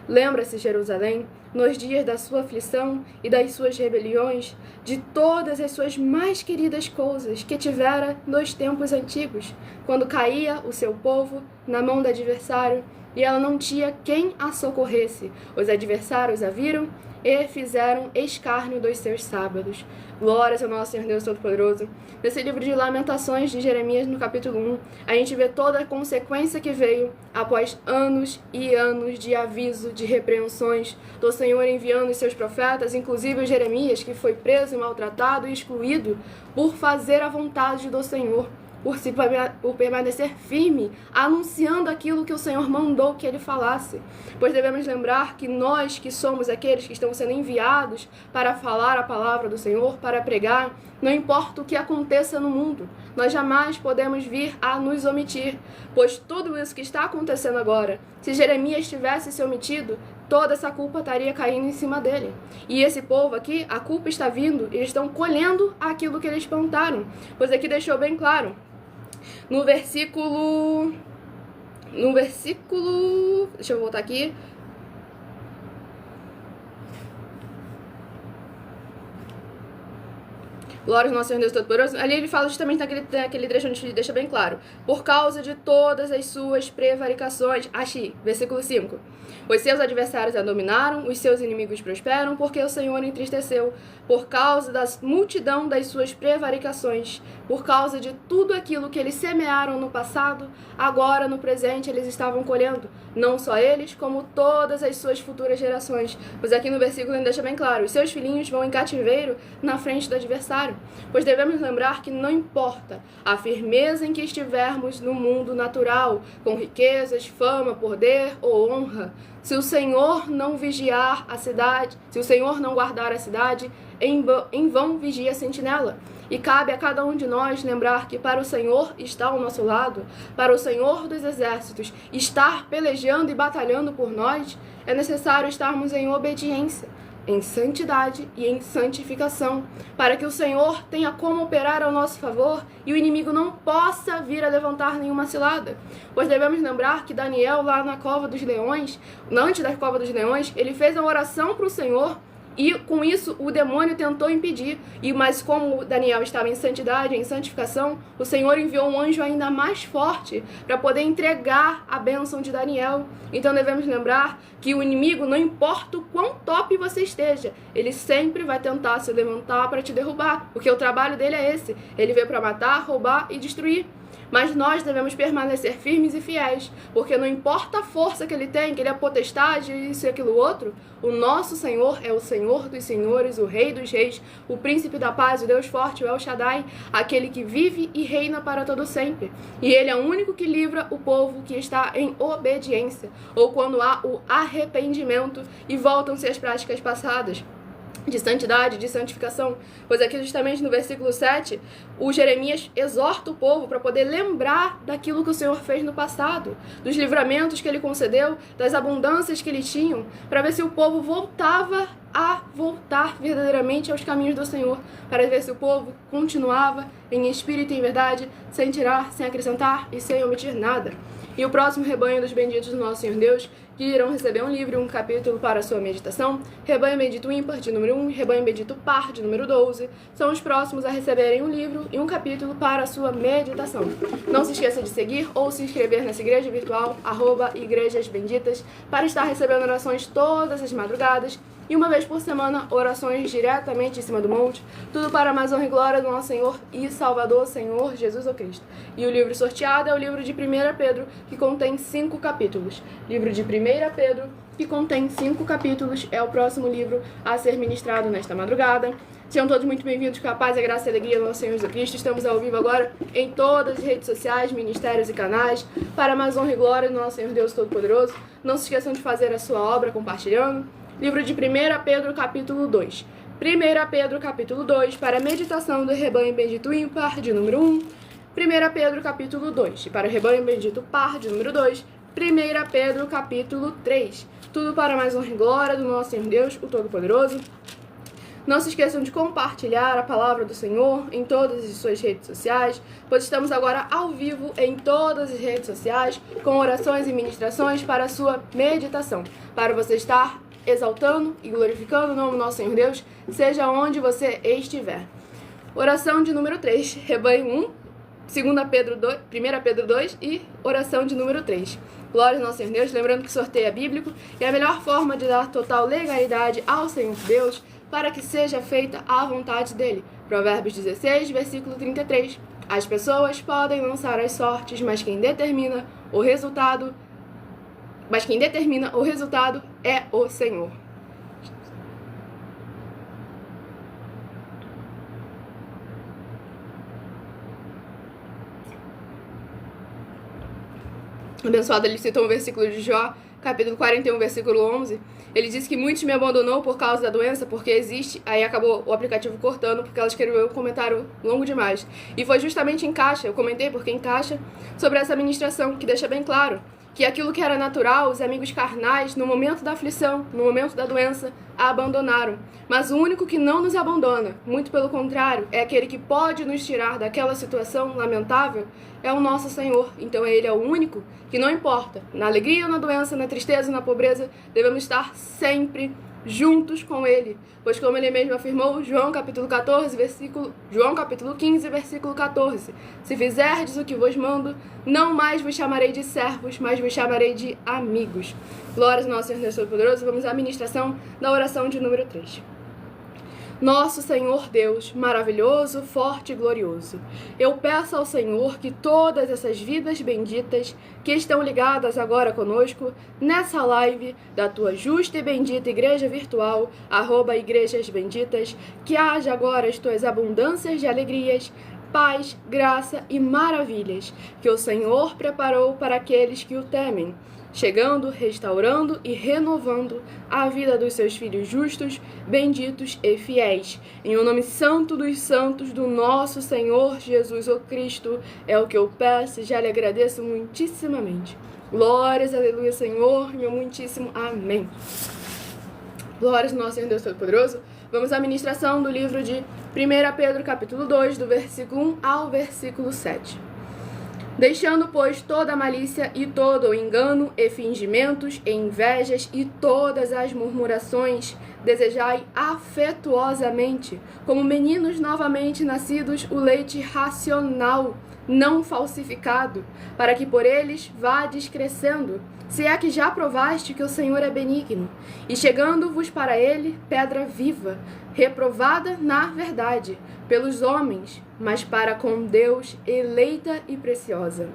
Lembra-se, Jerusalém, nos dias da sua aflição e das suas rebeliões, de todas as suas mais queridas coisas que tivera nos tempos antigos, quando caía o seu povo na mão do adversário e ela não tinha quem a socorresse. Os adversários a viram e fizeram escárnio dos seus sábados. Glórias ao nosso Senhor Deus Todo-Poderoso. Nesse livro de Lamentações de Jeremias, no capítulo 1, a gente vê toda a consequência que veio após anos e anos de aviso, de repreensões do Senhor enviando os seus profetas, inclusive o Jeremias, que foi preso, maltratado e excluído por fazer a vontade do Senhor, por permanecer firme, anunciando aquilo que o Senhor mandou que ele falasse. Pois devemos lembrar que nós, que somos aqueles que estão sendo enviados para falar a palavra do Senhor, para pregar, não importa o que aconteça no mundo, nós jamais podemos vir a nos omitir, pois tudo isso que está acontecendo agora, se Jeremias tivesse se omitido, toda essa culpa estaria caindo em cima dele. E esse povo aqui, a culpa está vindo, eles estão colhendo aquilo que eles plantaram, pois aqui deixou bem claro. No versículo... Deixa eu voltar aqui. Glória ao nosso Senhor Deus Todo-Poderoso. Ali ele fala justamente naquele trecho onde ele deixa bem claro. Por causa de todas as suas prevaricações. Achi, versículo 5. Os seus adversários a dominaram, os seus inimigos prosperam, porque o Senhor entristeceu. Por causa da multidão das suas prevaricações. Por causa de tudo aquilo que eles semearam no passado, agora no presente eles estavam colhendo. Não só eles, como todas as suas futuras gerações. Pois aqui no versículo ele deixa bem claro. Os seus filhinhos vão em cativeiro na frente do adversário. Pois devemos lembrar que não importa a firmeza em que estivermos no mundo natural, com riquezas, fama, poder ou honra, se o Senhor não vigiar a cidade, se o Senhor não guardar a cidade, em vão vigia a sentinela. E cabe a cada um de nós lembrar que para o Senhor estar ao nosso lado, para o Senhor dos exércitos estar pelejando e batalhando por nós, é necessário estarmos em obediência, em santidade e em santificação, para que o Senhor tenha como operar ao nosso favor e o inimigo não possa vir a levantar nenhuma cilada. Pois devemos lembrar que Daniel, lá na cova dos leões, antes da cova dos leões, ele fez uma oração para o Senhor, e com isso o demônio tentou impedir, mas como Daniel estava em santidade, em santificação, o Senhor enviou um anjo ainda mais forte para poder entregar a bênção de Daniel. Então devemos lembrar que o inimigo, não importa o quão top você esteja, ele sempre vai tentar se levantar para te derrubar, porque o trabalho dele é esse, ele veio para matar, roubar e destruir. Mas nós devemos permanecer firmes e fiéis, porque não importa a força que ele tem, que ele é potestade, isso e aquilo outro, o nosso Senhor é o Senhor dos senhores, o Rei dos reis, o Príncipe da paz, o Deus forte, o El Shaddai, aquele que vive e reina para todo sempre. E ele é o único que livra o povo que está em obediência, ou quando há o arrependimento e voltam-se às práticas passadas de santidade, de santificação. Pois aqui justamente no versículo 7, o Jeremias exorta o povo para poder lembrar daquilo que o Senhor fez no passado, dos livramentos que ele concedeu, das abundâncias que eles tinham, para ver se o povo voltava a voltar verdadeiramente aos caminhos do Senhor, para ver se o povo continuava em espírito e em verdade, sem tirar, sem acrescentar e sem omitir nada. E o próximo rebanho dos benditos do nosso Senhor Deus, que irão receber um livro e um capítulo para a sua meditação, rebanho bendito ímpar, de número 1, rebanho bendito par, de número 12, são os próximos a receberem um livro e um capítulo para a sua meditação. Não se esqueça de seguir ou se inscrever nessa igreja virtual, @Igrejas Benditas, para estar recebendo orações todas as madrugadas, e uma vez por semana, orações diretamente em cima do monte, tudo para a mais honra e glória do nosso Senhor e Salvador, Senhor Jesus o Cristo. E o livro sorteado é o livro de 1 Pedro, que contém 5 capítulos. Livro de 1 Pedro, que contém 5 capítulos, é o próximo livro a ser ministrado nesta madrugada. Sejam todos muito bem-vindos com a paz, a graça e a alegria do nosso Senhor Jesus Cristo. Estamos ao vivo agora em todas as redes sociais, ministérios e canais, para a mais honra e glória do nosso Senhor Deus Todo-Poderoso. Não se esqueçam de fazer a sua obra compartilhando. Livro de 1 Pedro, capítulo 2. 1 Pedro, capítulo 2, para a meditação do rebanho bendito ímpar, de número 1. 1 Pedro, capítulo 2, e para o rebanho bendito par, de número 2. 1 Pedro, capítulo 3. Tudo para mais honra e glória do nosso Senhor Deus, o Todo-Poderoso. Não se esqueçam de compartilhar a palavra do Senhor em todas as suas redes sociais, pois estamos agora ao vivo em todas as redes sociais, com orações e ministrações para a sua meditação, para você estar exaltando e glorificando o nome do nosso Senhor Deus, seja onde você estiver. Oração de número 3, rebanho 1, 1 Pedro 2 e oração de número 3. Glória ao nosso Senhor Deus, lembrando que sorteio é bíblico e a melhor forma de dar total legalidade ao Senhor Deus para que seja feita a vontade dele. Provérbios 16, versículo 33. As pessoas podem lançar as sortes, mas quem determina o resultado é o Senhor. Abençoado, ele citou um versículo de Jó, capítulo 41, versículo 11. Ele disse que muitos me abandonou por causa da doença, porque existe. Aí acabou o aplicativo cortando, porque ela escreveu um comentário longo demais. E foi justamente eu comentei porque encaixa sobre essa ministração, que deixa bem claro que aquilo que era natural, os amigos carnais, no momento da aflição, no momento da doença, a abandonaram. Mas o único que não nos abandona, muito pelo contrário, é aquele que pode nos tirar daquela situação lamentável, é o nosso Senhor. Então ele é o único que não importa, na alegria ou na doença, na tristeza ou na pobreza, devemos estar sempre juntos com ele, pois como ele mesmo afirmou, João capítulo 15, versículo 14, se fizerdes o que vos mando, não mais vos chamarei de servos, mas vos chamarei de amigos. Glórias ao nosso Senhor Deus Todo-Poderoso. Vamos à ministração da oração de número 3. Nosso Senhor Deus, maravilhoso, forte e glorioso, eu peço ao Senhor que todas essas vidas benditas que estão ligadas agora conosco nessa live da tua justa e bendita igreja virtual, @Igrejas Benditas, que haja agora as tuas abundâncias de alegrias, paz, graça e maravilhas que o Senhor preparou para aqueles que o temem, chegando, restaurando e renovando a vida dos seus filhos justos, benditos e fiéis. Em o nome santo dos santos do nosso Senhor Jesus o Cristo, é o que eu peço e já lhe agradeço muitíssimamente. Glórias, aleluia, Senhor, meu muitíssimo amém. Glórias ao nosso Senhor Deus Todo-Poderoso. Vamos à ministração do livro de 1 Pedro, capítulo 2, do versículo 1 ao versículo 7. Deixando, pois, toda a malícia e todo o engano e fingimentos e invejas e todas as murmurações, desejai afetuosamente, como meninos novamente nascidos, o leite racional, não falsificado, para que por eles vades crescendo, se é que já provaste que o Senhor é benigno, e chegando-vos para ele, pedra viva, reprovada na verdade, pelos homens, mas para com Deus eleita e preciosa.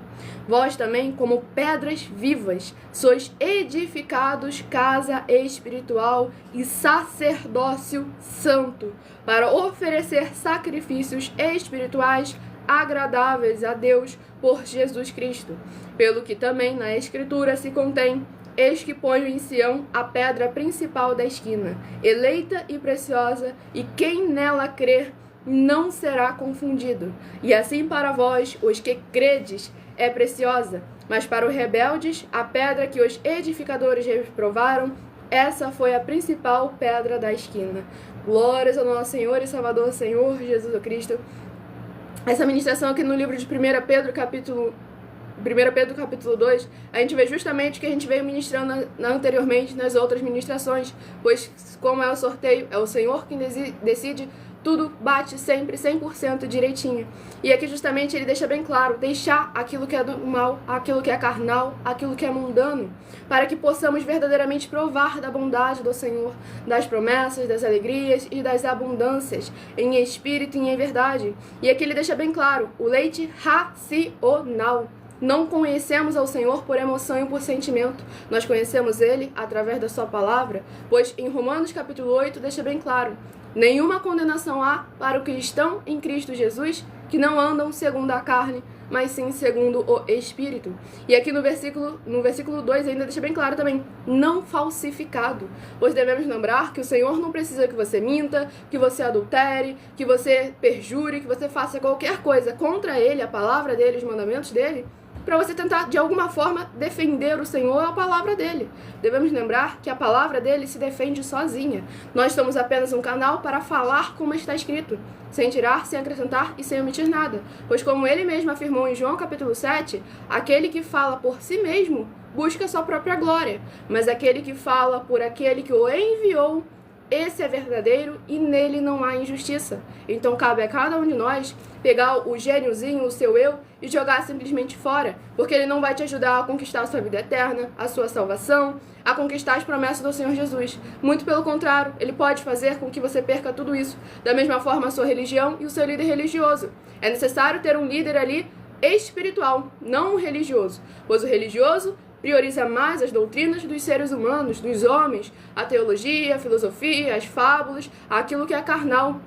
Vós também, como pedras vivas, sois edificados casa espiritual e sacerdócio santo, para oferecer sacrifícios espirituais agradáveis a Deus por Jesus Cristo, pelo que também na Escritura se contém: eis que ponho em Sião a pedra principal da esquina, eleita e preciosa, e quem nela crer não será confundido. E assim para vós, os que credes, é preciosa, mas para os rebeldes, a pedra que os edificadores reprovaram, essa foi a principal pedra da esquina. Glórias ao nosso Senhor e Salvador, Senhor Jesus Cristo. Essa ministração aqui no livro de 1 Pedro, capítulo 2, a gente vê justamente o que a gente veio ministrando anteriormente nas outras ministrações, pois como é o sorteio, é o Senhor quem decide, tudo bate sempre 100% direitinho. E aqui justamente ele deixa bem claro, deixar aquilo que é do mal, aquilo que é carnal, aquilo que é mundano, para que possamos verdadeiramente provar da bondade do Senhor, das promessas, das alegrias e das abundâncias, em espírito e em verdade. E aqui ele deixa bem claro, o leite racional. Não conhecemos ao Senhor por emoção e por sentimento. Nós conhecemos Ele através da sua palavra, pois em Romanos capítulo 8 deixa bem claro, nenhuma condenação há para o cristão em Cristo Jesus, que não andam segundo a carne, mas sim segundo o Espírito. E aqui no versículo 2 ainda deixa bem claro também, não falsificado. Pois devemos lembrar que o Senhor não precisa que você minta, que você adultere, que você perjure, que você faça qualquer coisa contra Ele, a palavra dele, os mandamentos dele, para você tentar, de alguma forma, defender o Senhor, a palavra dele. Devemos lembrar que a palavra dele se defende sozinha. Nós somos apenas um canal para falar como está escrito, sem tirar, sem acrescentar e sem omitir nada. Pois como ele mesmo afirmou em João capítulo 7, aquele que fala por si mesmo busca sua própria glória, mas aquele que fala por aquele que o enviou, esse é verdadeiro e nele não há injustiça. Então cabe a cada um de nós pegar o gêniozinho, o seu eu, e jogar simplesmente fora, porque ele não vai te ajudar a conquistar a sua vida eterna, a sua salvação, a conquistar as promessas do Senhor Jesus. Muito pelo contrário, ele pode fazer com que você perca tudo isso. Da mesma forma, a sua religião e o seu líder religioso. É necessário ter um líder ali espiritual, não um religioso, pois o religioso prioriza mais as doutrinas dos seres humanos, dos homens, a teologia, a filosofia, as fábulas, aquilo que é carnal.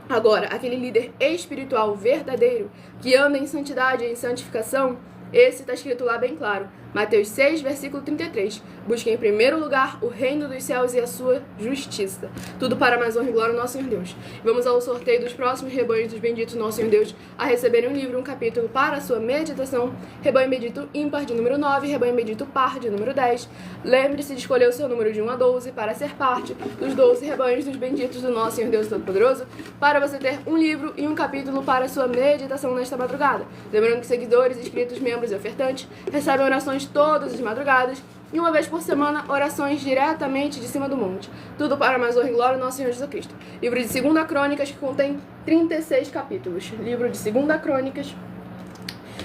Agora, aquele líder espiritual verdadeiro, que anda em santidade e em santificação, esse está escrito lá bem claro. Mateus 6, versículo 33. Busquem em primeiro lugar o reino dos céus e a sua justiça. Tudo para mais honra e glória ao nosso Senhor Deus. Vamos ao sorteio dos próximos rebanhos dos benditos nosso Senhor Deus a receberem um livro, um capítulo para a sua meditação. Rebanho bendito ímpar de número 9, rebanho bendito par de número 10. Lembre-se de escolher o seu número de 1 a 12 para ser parte dos 12 rebanhos dos benditos do nosso Senhor Deus Todo-Poderoso, para você ter um livro e um capítulo para a sua meditação nesta madrugada. Lembrando que seguidores, inscritos, membros e ofertantes recebem orações todas as madrugadas e uma vez por semana orações diretamente de cima do monte. Tudo para mais honra e glória ao nosso Senhor Jesus Cristo. Livro de 2 Crônicas, que contém 36 capítulos. Livro de 2 Crônicas,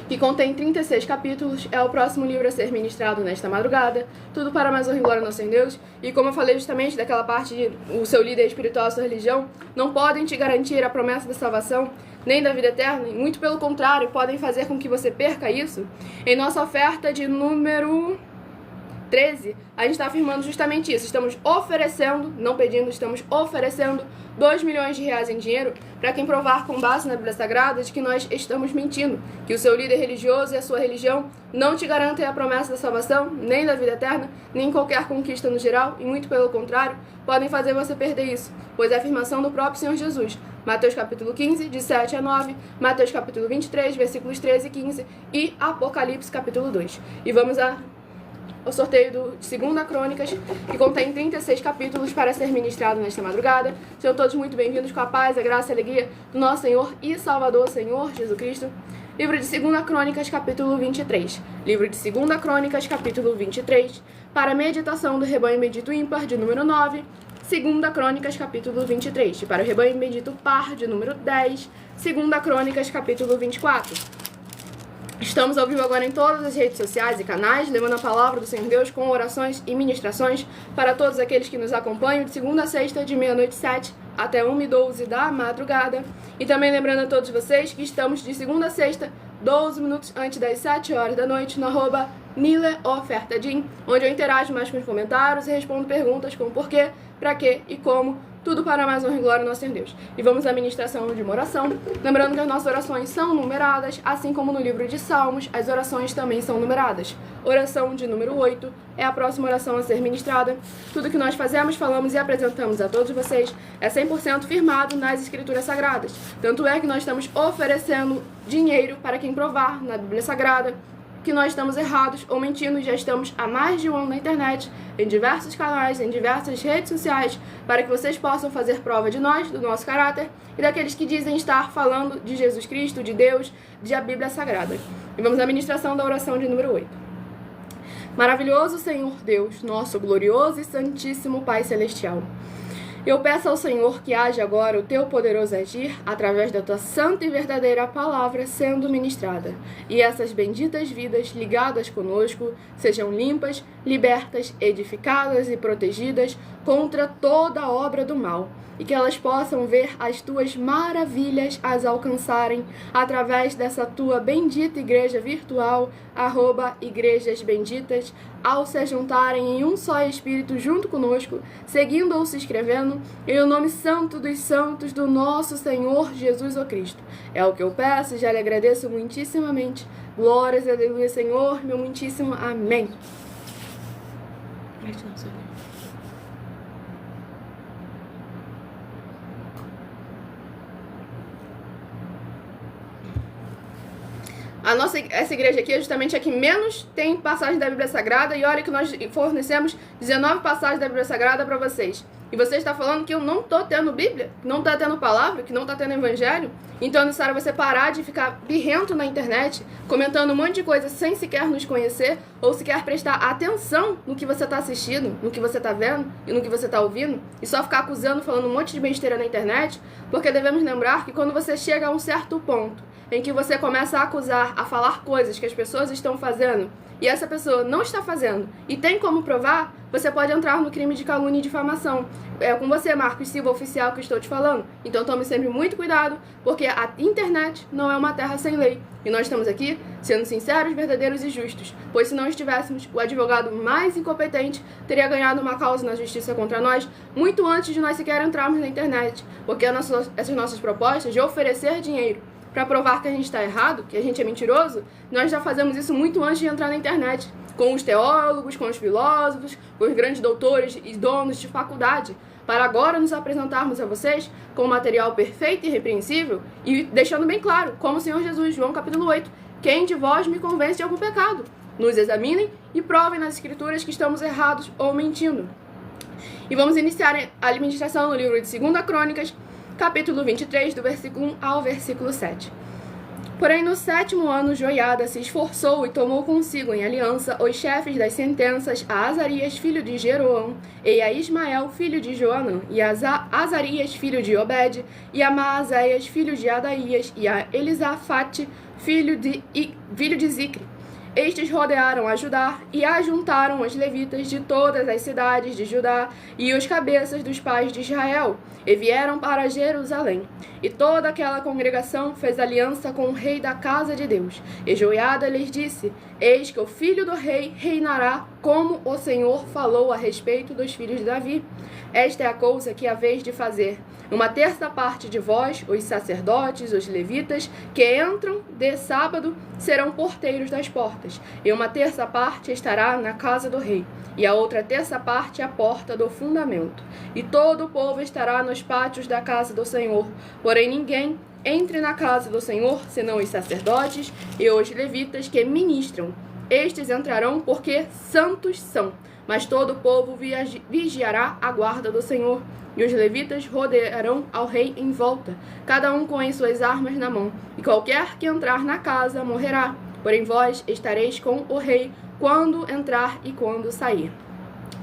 que contém 36 capítulos, é o próximo livro a ser ministrado nesta madrugada. Tudo para mais honra e glória ao nosso Senhor Deus. E como eu falei justamente daquela parte de o seu líder espiritual, a sua religião, não podem te garantir a promessa da salvação, nem da vida eterna, e muito pelo contrário, podem fazer com que você perca isso. Em nossa oferta de número 13, a gente está afirmando justamente isso. Estamos oferecendo, não pedindo, estamos oferecendo 2 milhões de reais em dinheiro para quem provar com base na Bíblia Sagrada de que nós estamos mentindo, que o seu líder religioso e a sua religião não te garantem a promessa da salvação, nem da vida eterna, nem qualquer conquista no geral, e muito pelo contrário, podem fazer você perder isso, pois é a afirmação do próprio Senhor Jesus. Mateus capítulo 15, de 7 a 9, Mateus capítulo 23, versículos 13 e 15, e Apocalipse capítulo 2. E vamos ao sorteio de 2 Crônicas, que contém 36 capítulos para ser ministrado nesta madrugada. Sejam todos muito bem-vindos com a paz, a graça e a alegria do nosso Senhor e Salvador, Senhor Jesus Cristo. Livro de 2 Crônicas, capítulo 23. Livro de 2 Crônicas, capítulo 23, para a meditação do rebanho bendito ímpar, de número 9. 2 Crônicas, capítulo 23, para o rebanho bendito par, de número 10. 2 Crônicas, capítulo 24. Estamos ao vivo agora em todas as redes sociais e canais, levando a palavra do Senhor Deus com orações e ministrações para todos aqueles que nos acompanham de segunda a sexta, de meia-noite 7 até 1h12 da madrugada. E também lembrando a todos vocês que estamos de segunda a sexta, 12 minutos antes das 7 horas da noite, no @NileOfertaDin, onde eu interajo mais com os comentários e respondo perguntas como porquê, pra quê e como, tudo para mais honra e glória ao nosso Senhor Deus. E vamos à ministração de uma oração, lembrando que as nossas orações são numeradas, assim como no livro de Salmos, as orações também são numeradas. Oração de número 8 é a próxima oração a ser ministrada. Tudo que nós fazemos, falamos e apresentamos a todos vocês é 100% firmado nas Escrituras Sagradas. Tanto é que nós estamos oferecendo dinheiro para quem provar na Bíblia Sagrada que nós estamos errados ou mentindo, já estamos há mais de um ano na internet, em diversos canais, em diversas redes sociais, para que vocês possam fazer prova de nós, do nosso caráter e daqueles que dizem estar falando de Jesus Cristo, de Deus, de a Bíblia Sagrada. E vamos à ministração da oração de número 8. Maravilhoso Senhor Deus, nosso glorioso e santíssimo Pai Celestial, eu peço ao Senhor que haja agora o teu poderoso agir através da tua santa e verdadeira palavra sendo ministrada, e essas benditas vidas ligadas conosco sejam limpas, libertas, edificadas e protegidas contra toda a obra do mal, e que elas possam ver as tuas maravilhas as alcançarem através dessa tua bendita igreja virtual, @igrejas benditas, ao se juntarem em um só Espírito junto conosco, seguindo ou se inscrevendo em o nome santo dos santos do nosso Senhor Jesus o Cristo. É o que eu peço e já lhe agradeço muitíssimamente. Glórias, aleluia, Senhor, meu muitíssimo amém. Essa igreja aqui é justamente a que menos tem passagem da Bíblia Sagrada, e olha que nós fornecemos 19 passagens da Bíblia Sagrada para vocês. E você está falando que eu não estou tendo Bíblia, que não está tendo palavra, que não está tendo Evangelho? Então é necessário você parar de ficar birrento na internet, comentando um monte de coisa sem sequer nos conhecer, ou sequer prestar atenção no que você está assistindo, no que você está vendo e no que você está ouvindo, e só ficar acusando, falando um monte de besteira na internet, porque devemos lembrar que quando você chega a um certo ponto em que você começa a acusar, a falar coisas que as pessoas estão fazendo e essa pessoa não está fazendo e tem como provar, você pode entrar no crime de calúnia e difamação. É com você, Marcos Silva, oficial, que estou te falando. Então tome sempre muito cuidado, porque a internet não é uma terra sem lei. E nós estamos aqui sendo sinceros, verdadeiros e justos. Pois se não estivéssemos, o advogado mais incompetente teria ganhado uma causa na justiça contra nós muito antes de nós sequer entrarmos na internet. Porque essas nossas propostas de oferecer dinheiro para provar que a gente está errado, que a gente é mentiroso, nós já fazemos isso muito antes de entrar na internet, com os teólogos, com os filósofos, com os grandes doutores e donos de faculdade, para agora nos apresentarmos a vocês com um material perfeito e irrepreensível e deixando bem claro, como o Senhor Jesus, João capítulo 8, quem de vós me convence de algum pecado? Nos examinem e provem nas escrituras que estamos errados ou mentindo. E vamos iniciar a administração no livro de 2 Crônicas, capítulo 23, do versículo 1 ao versículo 7. Porém, no 7º ano, Joiada se esforçou e tomou consigo em aliança os chefes das sentenças a Azarias, filho de Jeroão, e a Ismael, filho de Joanã, e a Azarias, filho de Obed, e a Maazéias, filho de Adaías, e a Elisafate, filho de Zicre. Estes rodearam a Judá e ajuntaram os levitas de todas as cidades de Judá e os cabeças dos pais de Israel, e vieram para Jerusalém. E toda aquela congregação fez aliança com o rei da casa de Deus. E Joiada lhes disse: Eis que o filho do rei reinará, como o Senhor falou a respeito dos filhos de Davi. Esta é a coisa que haveis de fazer. Uma terça parte de vós, os sacerdotes, os levitas, que entram de sábado, serão porteiros das portas, e uma terça parte estará na casa do rei, e a outra terça parte à porta do fundamento. E todo o povo estará nos pátios da casa do Senhor. Porém ninguém entre na casa do Senhor, senão os sacerdotes e os levitas que ministram. Estes entrarão porque santos são, mas todo o povo vigiará a guarda do Senhor. E os levitas rodearão ao rei em volta, cada um com as suas armas na mão, e qualquer que entrar na casa morrerá. Porém vós estareis com o rei quando entrar e quando sair.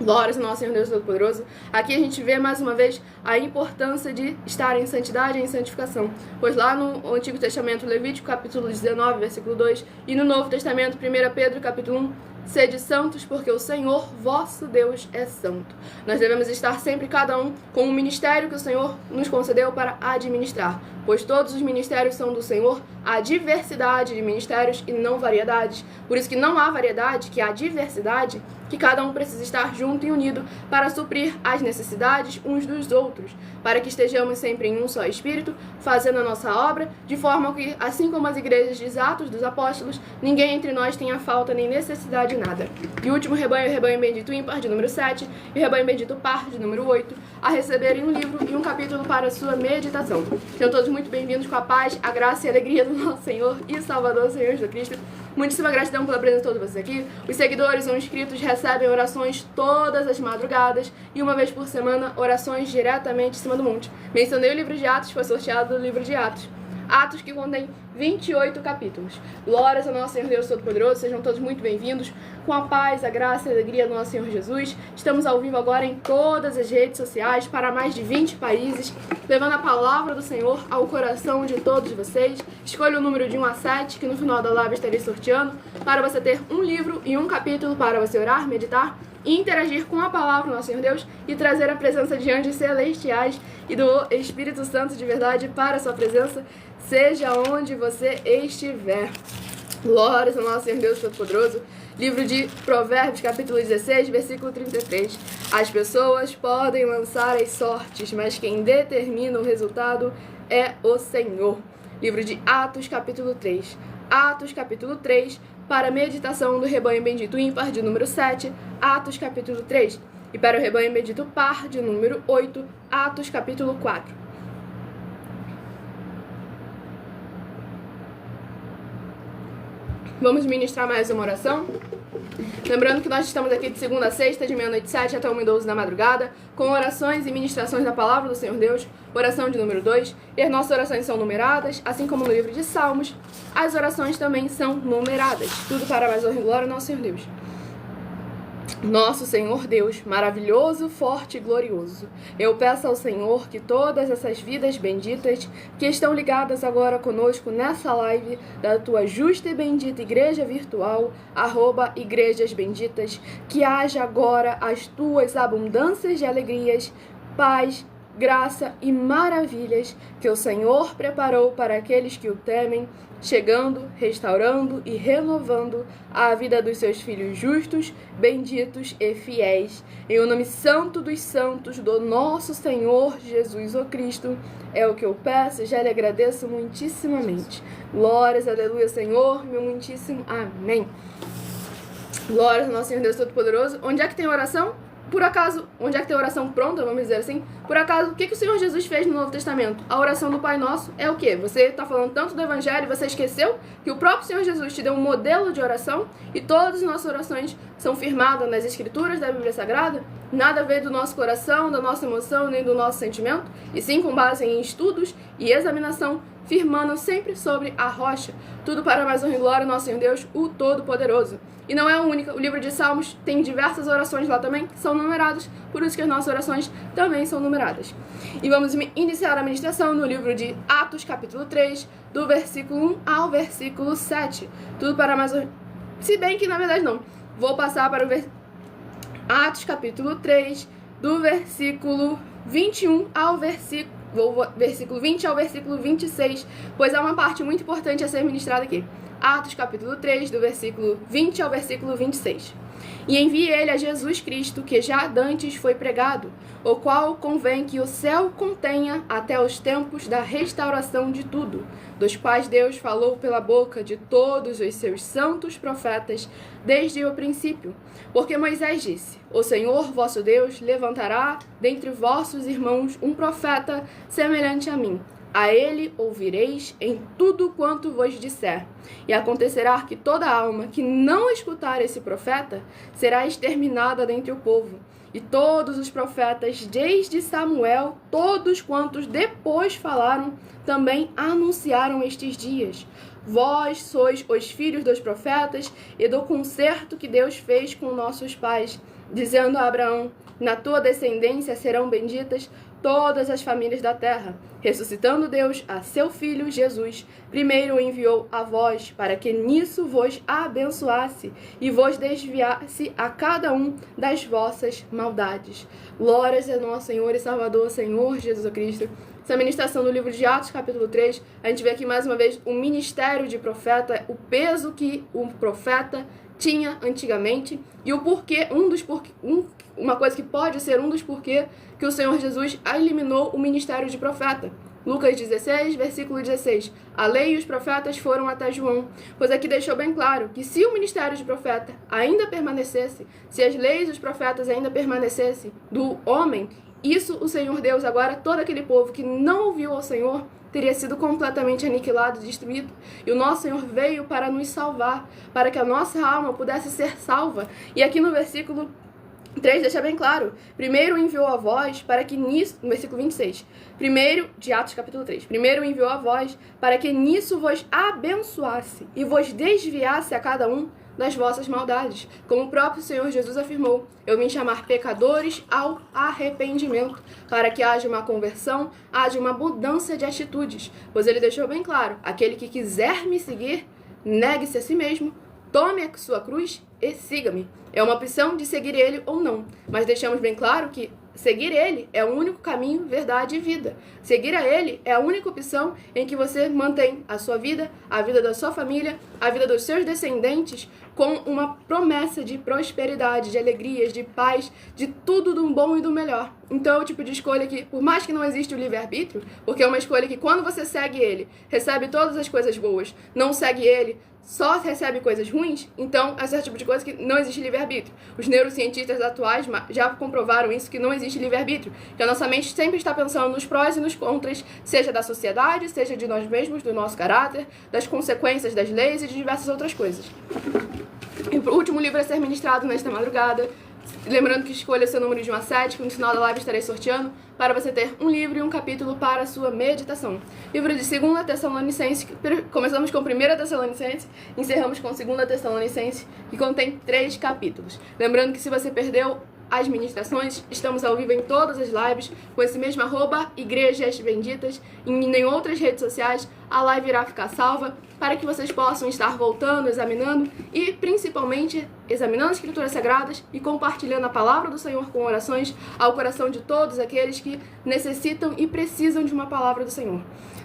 Glórias ao nosso Senhor Deus Todo-Poderoso. Aqui a gente vê mais uma vez a importância de estar em santidade e em santificação. Pois lá no Antigo Testamento, Levítico capítulo 19, versículo 2, e no Novo Testamento, 1 Pedro capítulo 1, sede santos, porque o Senhor, vosso Deus, é santo. Nós devemos estar sempre, cada um, com o ministério que o Senhor nos concedeu para administrar. Pois todos os ministérios são do Senhor, há diversidade de ministérios e não variedades. Por isso que não há variedade, que há diversidade, que cada um precisa estar junto e unido para suprir as necessidades uns dos outros, para que estejamos sempre em um só Espírito, fazendo a nossa obra, de forma que, assim como as igrejas de Atos dos Apóstolos, ninguém entre nós tenha falta nem necessidade de nada. E o último rebanho, o rebanho bendito ímpar, de número 7, e o rebanho bendito par, de número 8, a receberem um livro e um capítulo para a sua meditação. Sejam todos muito bem-vindos, com a paz, a graça e a alegria do nosso Senhor e Salvador, Senhor Jesus Cristo. Muitíssima gratidão pela presença de todos vocês aqui. Os seguidores ou inscritos recebem orações todas as madrugadas e uma vez por semana orações diretamente em cima do monte. Mencionei o livro de Atos, foi sorteado do livro de Atos. Atos que contém 28 capítulos. Glórias ao nosso Senhor Deus Todo-Poderoso, sejam todos muito bem-vindos. Com a paz, a graça e a alegria do nosso Senhor Jesus. Estamos ao vivo agora em todas as redes sociais para mais de 20 países, levando a palavra do Senhor ao coração de todos vocês. Escolha o número de 1 a 7, que no final da live estarei sorteando, para você ter um livro e um capítulo para você orar, meditar e interagir com a palavra do nosso Senhor Deus e trazer a presença de anjos celestiais e do Espírito Santo de verdade para a sua presença, seja onde você estiver. Glórias ao nosso Senhor Deus Todo-Poderoso. Livro de Provérbios, capítulo 16, versículo 33. As pessoas podem lançar as sortes, mas quem determina o resultado é o Senhor. Livro de Atos, capítulo 3. Atos, capítulo 3, para a meditação do rebanho bendito ímpar, de número 7, Atos, capítulo 3. E para o rebanho bendito par, de número 8, Atos, capítulo 4. Vamos ministrar mais uma oração. Lembrando que nós estamos aqui de segunda a sexta, de meia-noite 7 até 1h12 da madrugada, com orações e ministrações da palavra do Senhor Deus, oração de número 2, e as nossas orações são numeradas, assim como no livro de Salmos, as orações também são numeradas. Tudo para mais honra e glória ao nosso Senhor Deus. Nosso Senhor Deus, maravilhoso, forte e glorioso, eu peço ao Senhor que todas essas vidas benditas que estão ligadas agora conosco nessa live da tua justa e bendita igreja virtual, @igrejas benditas, que haja agora as tuas abundâncias de alegrias, paz, graça e maravilhas que o Senhor preparou para aqueles que o temem, chegando, restaurando e renovando a vida dos seus filhos justos, benditos e fiéis. Em o nome santo dos santos do nosso Senhor Jesus o Cristo, é o que eu peço e já lhe agradeço muitíssimamente. Glórias, aleluia, Senhor, meu muitíssimo amém. Glórias ao nosso Senhor Deus Todo-Poderoso. Onde é que tem oração? Por acaso, onde é que tem oração pronta, vamos dizer assim? Por acaso, o que o Senhor Jesus fez no Novo Testamento? A oração do Pai Nosso é o quê? Você está falando tanto do Evangelho e você esqueceu que o próprio Senhor Jesus te deu um modelo de oração e todas as nossas orações são firmadas nas Escrituras da Bíblia Sagrada? Nada a ver do nosso coração, da nossa emoção, nem do nosso sentimento, e sim com base em estudos e examinação, firmando sempre sobre a rocha. Tudo para mais honra e glória ao nosso Senhor Deus, o Todo-Poderoso. E não é a única, o livro de Salmos tem diversas orações lá também, que são numeradas, por isso que as nossas orações também são numeradas. E vamos iniciar a ministração no livro de Atos, capítulo 3, do versículo 1 ao versículo 7. Tudo para mais honra... Se bem que, na verdade, não. Vou passar para o Atos, capítulo 3, do versículo 21 ao versículo 20 ao versículo 26, pois há uma parte muito importante a ser ministrada aqui. Atos capítulo 3, do versículo 20 ao versículo 26. E envie ele a Jesus Cristo, que já dantes foi pregado, o qual convém que o céu contenha até os tempos da restauração de tudo, dos quais Deus falou pela boca de todos os seus santos profetas desde o princípio. Porque Moisés disse: o Senhor vosso Deus levantará dentre vossos irmãos um profeta semelhante a mim. A ele ouvireis em tudo quanto vos disser. E acontecerá que toda alma que não escutar esse profeta será exterminada dentre o povo. E todos os profetas, desde Samuel, todos quantos depois falaram, também anunciaram estes dias. Vós sois os filhos dos profetas e do concerto que Deus fez com nossos pais, dizendo a Abraão: na tua descendência serão benditas todas as famílias da terra. Ressuscitando Deus a seu Filho Jesus, primeiro o enviou a vós, para que nisso vos abençoasse e vos desviasse a cada um das vossas maldades. Glórias ao nosso Senhor e Salvador, Senhor Jesus Cristo. Essa ministração do livro de Atos, capítulo 3, a gente vê aqui mais uma vez o ministério de profeta, o peso que o profeta tinha antigamente e o porquê, uma coisa que pode ser um dos porquê que o Senhor Jesus eliminou o ministério de profeta. Lucas 16, versículo 16. A lei e os profetas foram até João, pois aqui deixou bem claro que se o ministério de profeta ainda permanecesse, se as leis e os profetas ainda permanecessem do homem, isso o Senhor Deus, agora todo aquele povo que não ouviu ao Senhor, teria sido completamente aniquilado, destruído. E o nosso Senhor veio para nos salvar, para que a nossa alma pudesse ser salva. E aqui no versículo 3 deixa bem claro. Primeiro enviou a vós para que nisso... No versículo 26. Primeiro, de Atos capítulo 3. Primeiro enviou a vós para que nisso vos abençoasse e vos desviasse a cada um das vossas maldades. Como o próprio Senhor Jesus afirmou, eu vim chamar pecadores ao arrependimento, para que haja uma conversão, haja uma mudança de atitudes. Pois ele deixou bem claro, aquele que quiser me seguir, negue-se a si mesmo, tome a sua cruz e siga-me. É uma opção de seguir ele ou não, mas deixamos bem claro que seguir ele é o único caminho, verdade e vida. Seguir a ele é a única opção em que você mantém a sua vida, a vida da sua família, a vida dos seus descendentes com uma promessa de prosperidade, de alegrias, de paz, de tudo do bom e do melhor. Então é o tipo de escolha que, por mais que não existe o livre-arbítrio, porque é uma escolha que quando você segue ele, recebe todas as coisas boas, não segue ele, só recebe coisas ruins, então esse é o tipo de coisa que não existe livre-arbítrio. Os neurocientistas atuais já comprovaram isso, que não existe livre-arbítrio, que a nossa mente sempre está pensando nos prós e nos contras, seja da sociedade, seja de nós mesmos, do nosso caráter, das consequências das leis e de diversas outras coisas. E o último livro a ser ministrado nesta madrugada, lembrando que escolha seu número de 1 a 7, que no final da live estarei sorteando, para você ter um livro e um capítulo para a sua meditação. Livro de 2 Tessalonicenses, começamos com 1 Tessalonicenses, encerramos com 2 Tessalonicenses, que contém 3 capítulos. Lembrando que se você perdeu as ministrações, estamos ao vivo em todas as lives, com esse mesmo @Igrejas Benditas, e em outras redes sociais, a live irá ficar salva, para que vocês possam estar voltando, examinando e, principalmente, examinando as Escrituras Sagradas e compartilhando a palavra do Senhor com orações ao coração de todos aqueles que necessitam e precisam de uma palavra do Senhor.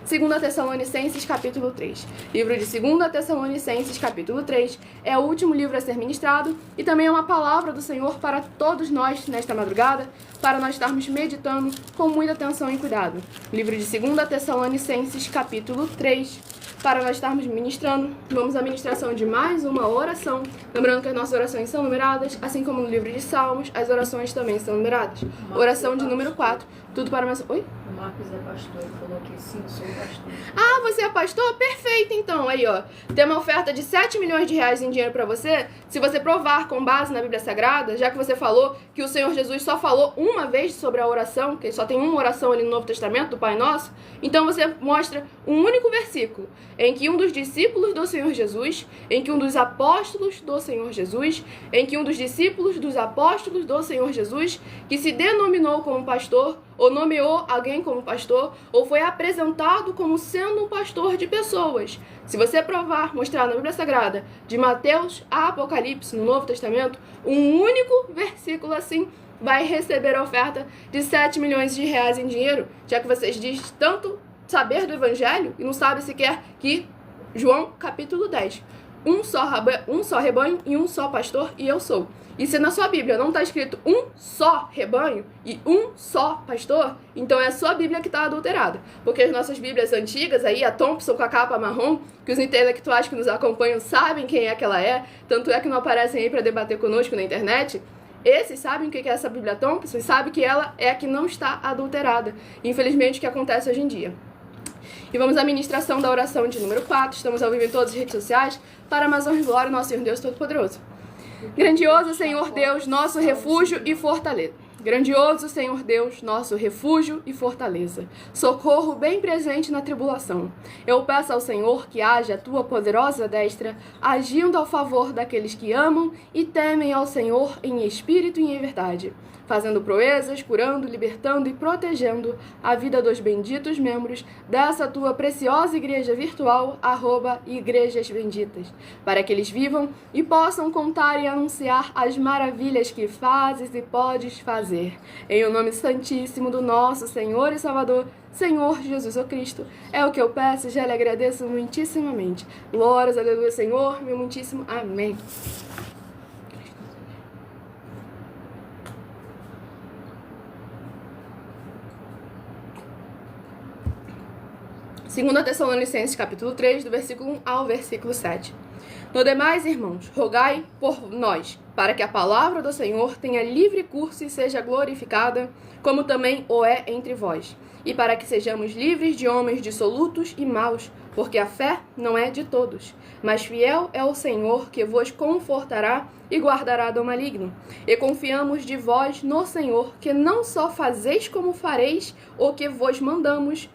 2 Tessalonicenses, capítulo 3. Livro de 2 Tessalonicenses, capítulo 3, é o último livro a ser ministrado e também é uma palavra do Senhor para todos nós nesta madrugada, para nós estarmos meditando com muita atenção e cuidado. Livro de 2 Tessalonicenses, capítulo 3, para nós estarmos ministrando. Vamos à ministração de mais uma oração. Lembrando que as nossas orações são numeradas, assim como no livro de Salmos, as orações também são numeradas. Oração de número 4. Tudo para mais... Oi? O Marcos é pastor, ele falou que sim, sou pastor. Ah, você é pastor? Perfeito, então. Aí, ó. Tem uma oferta de 7 milhões de reais em dinheiro pra você, se você provar com base na Bíblia Sagrada, já que você falou que o Senhor Jesus só falou uma vez sobre a oração, que só tem uma oração ali no Novo Testamento, do Pai Nosso, então você mostra um único versículo, em que um dos discípulos do Senhor Jesus, em que um dos apóstolos do Senhor Jesus, em que um dos discípulos dos apóstolos do Senhor Jesus, que se denominou como pastor, ou nomeou alguém como pastor, ou foi apresentado como sendo um pastor de pessoas. Se você provar, mostrar na Bíblia Sagrada, de Mateus a Apocalipse, no Novo Testamento, um único versículo assim, vai receber a oferta de 7 milhões de reais em dinheiro, já que vocês dizem tanto saber do Evangelho e não sabem sequer que João capítulo 10, um só rebanho e um só pastor, e eu sou. E se na sua Bíblia não está escrito um só rebanho e um só pastor, então é a sua Bíblia que está adulterada. Porque as nossas Bíblias antigas, aí a Thompson com a capa marrom, que os intelectuais que nos acompanham sabem quem é que ela é, tanto é que não aparecem aí para debater conosco na internet, esses sabem o que é essa Bíblia Thompson e sabem que ela é a que não está adulterada. Infelizmente, o que acontece hoje em dia. E vamos à ministração da oração de número 4. Estamos ao vivo em todas as redes sociais, para mais honra e glória, nosso Senhor Deus Todo-Poderoso. Grandioso Senhor Deus, nosso refúgio e fortaleza. Grandioso Senhor Deus, nosso refúgio e fortaleza. Socorro bem presente na tribulação. Eu peço ao Senhor que haja a tua poderosa destra, agindo ao favor daqueles que amam e temem ao Senhor em espírito e em verdade, fazendo proezas, curando, libertando e protegendo a vida dos benditos membros dessa tua preciosa igreja virtual, @Igrejas Benditas, para que eles vivam e possam contar e anunciar as maravilhas que fazes e podes fazer. Em o nome santíssimo do nosso Senhor e Salvador, Senhor Jesus o Cristo, é o que eu peço e já lhe agradeço muitíssimamente. Glórias, aleluia, Senhor, meu muitíssimo amém. Segunda Tessalonicenses, capítulo 3, do versículo 1 ao versículo 7. No demais, irmãos, rogai por nós, para que a palavra do Senhor tenha livre curso e seja glorificada, como também o é entre vós. e para que sejamos livres de homens dissolutos e maus, porque a fé não é de todos. Mas fiel é o Senhor, que vos confortará e guardará do maligno. E confiamos de vós no Senhor, que não só fazeis como fareis o que vos mandamos.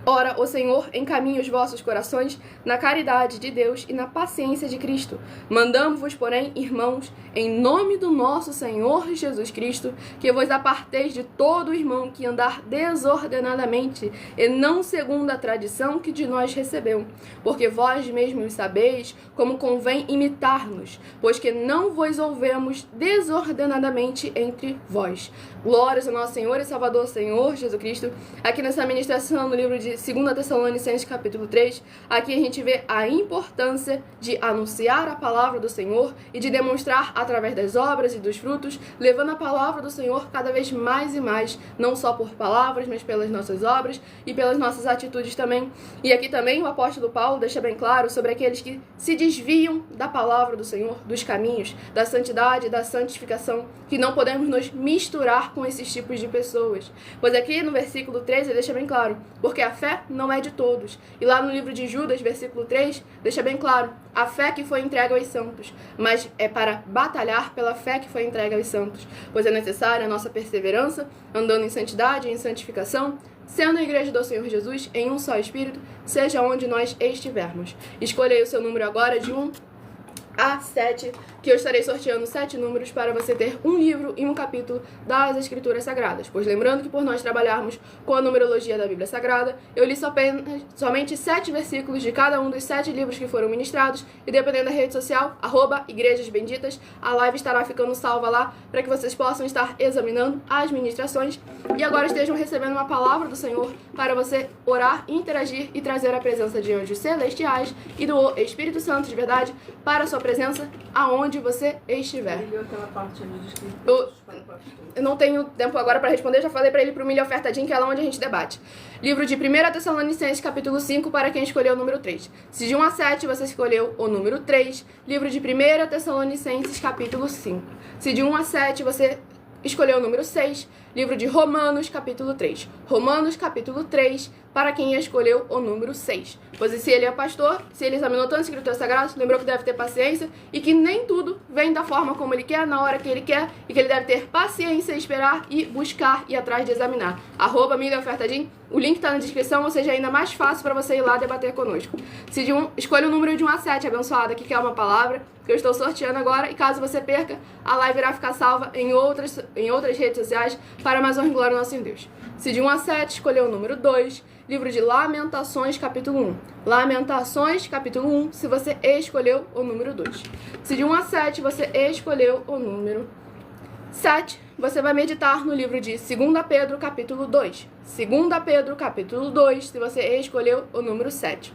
Ora, o Senhor encaminha os vossos corações na caridade de Deus e na paciência de Cristo. Mandamos-vos, porém, irmãos, em nome do nosso Senhor Jesus Cristo, que vos aparteis de todo irmão que andar desordenadamente, e não segundo a tradição que de nós recebeu. Porque vós mesmos sabeis como convém imitar-nos, pois que não vos ouvemos desordenadamente entre vós. Glórias ao nosso Senhor e Salvador, Senhor Jesus Cristo. Aqui nessa ministração, no livro de 2 Tessalonicenses, capítulo 3, aqui a gente vê a importância de anunciar a palavra do Senhor e de demonstrar através das obras e dos frutos, levando a palavra do Senhor cada vez mais e mais, não só por palavras, mas pelas nossas obras e pelas nossas atitudes também. E aqui também o apóstolo Paulo deixa bem claro sobre aqueles que se desviam da palavra do Senhor, dos caminhos, da santidade, da santificação, que não podemos nos misturar com esses tipos de pessoas. Pois aqui no versículo 13 ele deixa bem claro, porque a fé não é de todos. E lá no livro de Judas, versículo 3, deixa bem claro, a fé que foi entregue aos santos, mas é para batalhar pela fé que foi entregue aos santos, pois é necessária a nossa perseverança, andando em santidade e em santificação, sendo a igreja do Senhor Jesus em um só Espírito, seja onde nós estivermos. Escolha aí o seu número agora de 1 a 7, que eu estarei sorteando 7 números para você ter um livro e um capítulo das Escrituras Sagradas. Pois lembrando que por nós trabalharmos com a numerologia da Bíblia Sagrada, eu li somente 7 versículos de cada um dos 7 livros que foram ministrados, e dependendo da rede social, @Igrejas Benditas, a live estará ficando salva lá, para que vocês possam estar examinando as ministrações, e agora estejam recebendo uma palavra do Senhor, para você orar, interagir e trazer a presença de anjos celestiais e do Espírito Santo de verdade, para a sua presença aonde você estiver. Eu não tenho tempo agora para responder, já falei para ele pro Milha Ofertadinho, que é lá onde a gente debate. Livro de 1 Tessalonicenses, capítulo 5, para quem escolheu o número 3. Se de 1 a 7 você escolheu o número 3, livro de 1 Tessalonicenses, capítulo 5. Se de 1 a 7 você escolheu o número 6, livro de Romanos, capítulo 3. Romanos, capítulo 3, para quem escolheu o número 6. Pois se ele é pastor, se ele examinou tanto a Escritura Sagrada, lembrou que deve ter paciência e que nem tudo vem da forma como ele quer, na hora que ele quer, e que ele deve ter paciência, esperar e buscar e atrás de examinar. @Milha Ofertadinho, o link está na descrição, ou seja, ainda mais fácil para você ir lá debater conosco. Escolha o número de 1 a 7, abençoada, que é uma palavra que eu estou sorteando agora, e caso você perca, a live irá ficar salva em outras redes sociais, para mais honra e glória ao nosso Deus. Se de 1 a 7 escolheu o número 2, livro de Lamentações, capítulo 1. Lamentações, capítulo 1, se você escolheu o número 2. Se de 1 a 7 você escolheu o número 7, você vai meditar no livro de 2 Pedro, capítulo 2. 2 Pedro, capítulo 2, se você escolheu o número 7.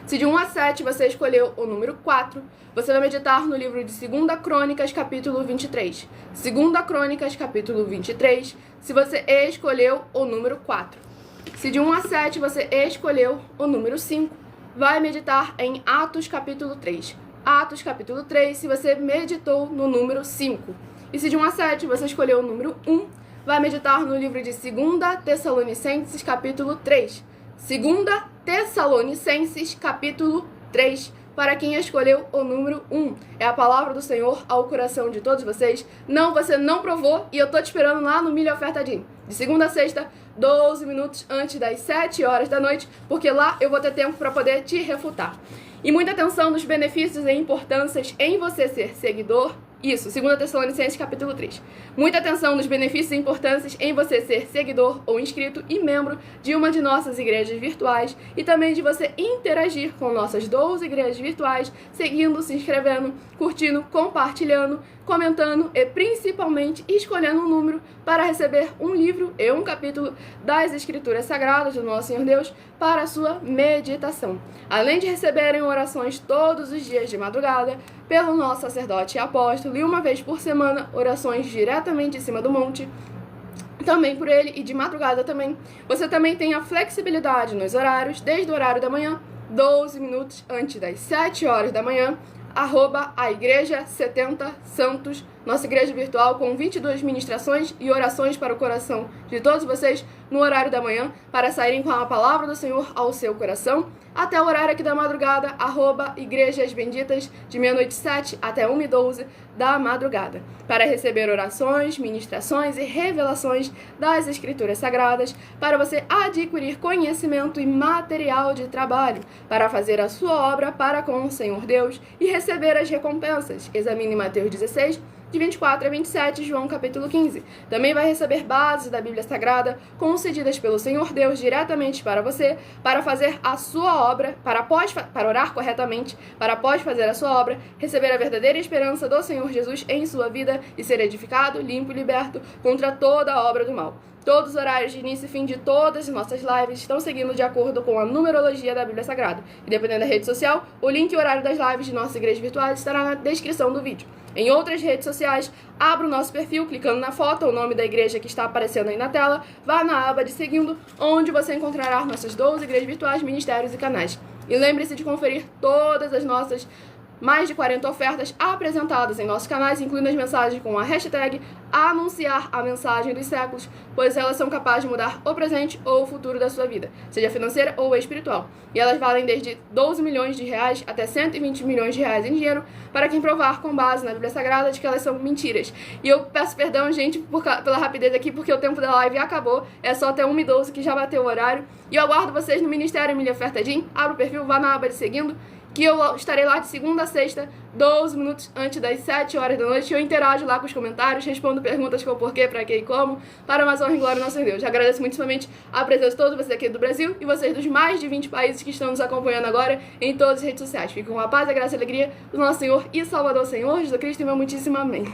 Se de 1 a 7 você escolheu o número 4, você vai meditar no livro de 2 Crônicas, capítulo 23. 2 Crônicas, capítulo 23, se você escolheu o número 4. Se de 1 a 7 você escolheu o número 5, vai meditar em Atos, capítulo 3. Atos, capítulo 3, se você meditou no número 5. E se de 1 a 7 você escolheu o número 1, vai meditar no livro de 2 Tessalonicenses, capítulo 3. 2 Tessalonicenses, capítulo 3, para quem escolheu o número 1. É a palavra do Senhor ao coração de todos vocês. Não, você não provou, e eu tô te esperando lá no Milha Ofertadinho. De segunda a sexta, 12 minutos antes das 7 horas da noite, porque lá eu vou ter tempo para poder te refutar. E muita atenção nos benefícios e importâncias em você ser seguidor. Isso, 2 Tessalonicenses, capítulo 3. Muita atenção nos benefícios e importâncias em você ser seguidor ou inscrito e membro de uma de nossas igrejas virtuais, e também de você interagir com nossas 12 igrejas virtuais, seguindo, se inscrevendo, curtindo, compartilhando, comentando e principalmente escolhendo um número para receber um livro e um capítulo das Escrituras Sagradas do nosso Senhor Deus para a sua meditação. Além de receberem orações todos os dias de madrugada pelo nosso sacerdote e apóstolo, e uma vez por semana orações diretamente em cima do monte, também por ele, e de madrugada também. Você também tem a flexibilidade nos horários, desde o horário da manhã, 12 minutos antes das 7 horas da manhã, @a Igreja 70 Santos nossa igreja virtual com 22 ministrações e orações para o coração de todos vocês no horário da manhã, para saírem com a palavra do Senhor ao seu coração, até o horário aqui da madrugada, @Igrejas Benditas, de meia-noite 7 até 1h12 da madrugada, para receber orações, ministrações e revelações das Escrituras Sagradas, para você adquirir conhecimento e material de trabalho, para fazer a sua obra para com o Senhor Deus e receber as recompensas. Examine Mateus 16, de 24 a 27, João capítulo 15. Também vai receber bases da Bíblia Sagrada concedidas pelo Senhor Deus diretamente para você, para fazer a sua obra, para orar corretamente, para após fazer a sua obra, receber a verdadeira esperança do Senhor Jesus em sua vida e ser edificado, limpo e liberto contra toda a obra do mal. Todos os horários de início e fim de todas as nossas lives estão seguindo de acordo com a numerologia da Bíblia Sagrada. E dependendo da rede social, o link e o horário das lives de nossa igreja virtual estará na descrição do vídeo. Em outras redes sociais, abra o nosso perfil clicando na foto ou nome da igreja que está aparecendo aí na tela, vá na aba de seguindo, onde você encontrará nossas 12 igrejas virtuais, ministérios e canais. E lembre-se de conferir todas as nossas mais de 40 ofertas apresentadas em nossos canais, incluindo as mensagens com a hashtag anunciar a mensagem dos séculos, pois elas são capazes de mudar o presente ou o futuro da sua vida, seja financeira ou espiritual. E elas valem desde 12 milhões de reais até 120 milhões de reais em dinheiro, para quem provar com base na Bíblia Sagrada de que elas são mentiras. E eu peço perdão, gente, pela rapidez aqui, porque o tempo da live acabou, é só até 1h12 que já bateu o horário. E eu aguardo vocês no Ministério Emília Fertadin. Abra o perfil, vá na aba de seguindo, que eu estarei lá de segunda a sexta, 12 minutos antes das 7 horas da noite. Eu interajo lá com os comentários, respondo perguntas com o porquê, pra quê e como, para mais honra e glória ao nosso Deus. Já agradeço muito somente a presença de todos vocês aqui do Brasil e vocês dos mais de 20 países que estão nos acompanhando agora em todas as redes sociais. Fiquem com a paz, a graça e a alegria do nosso Senhor e Salvador Senhor Jesus Cristo, e meu muitíssimo amém.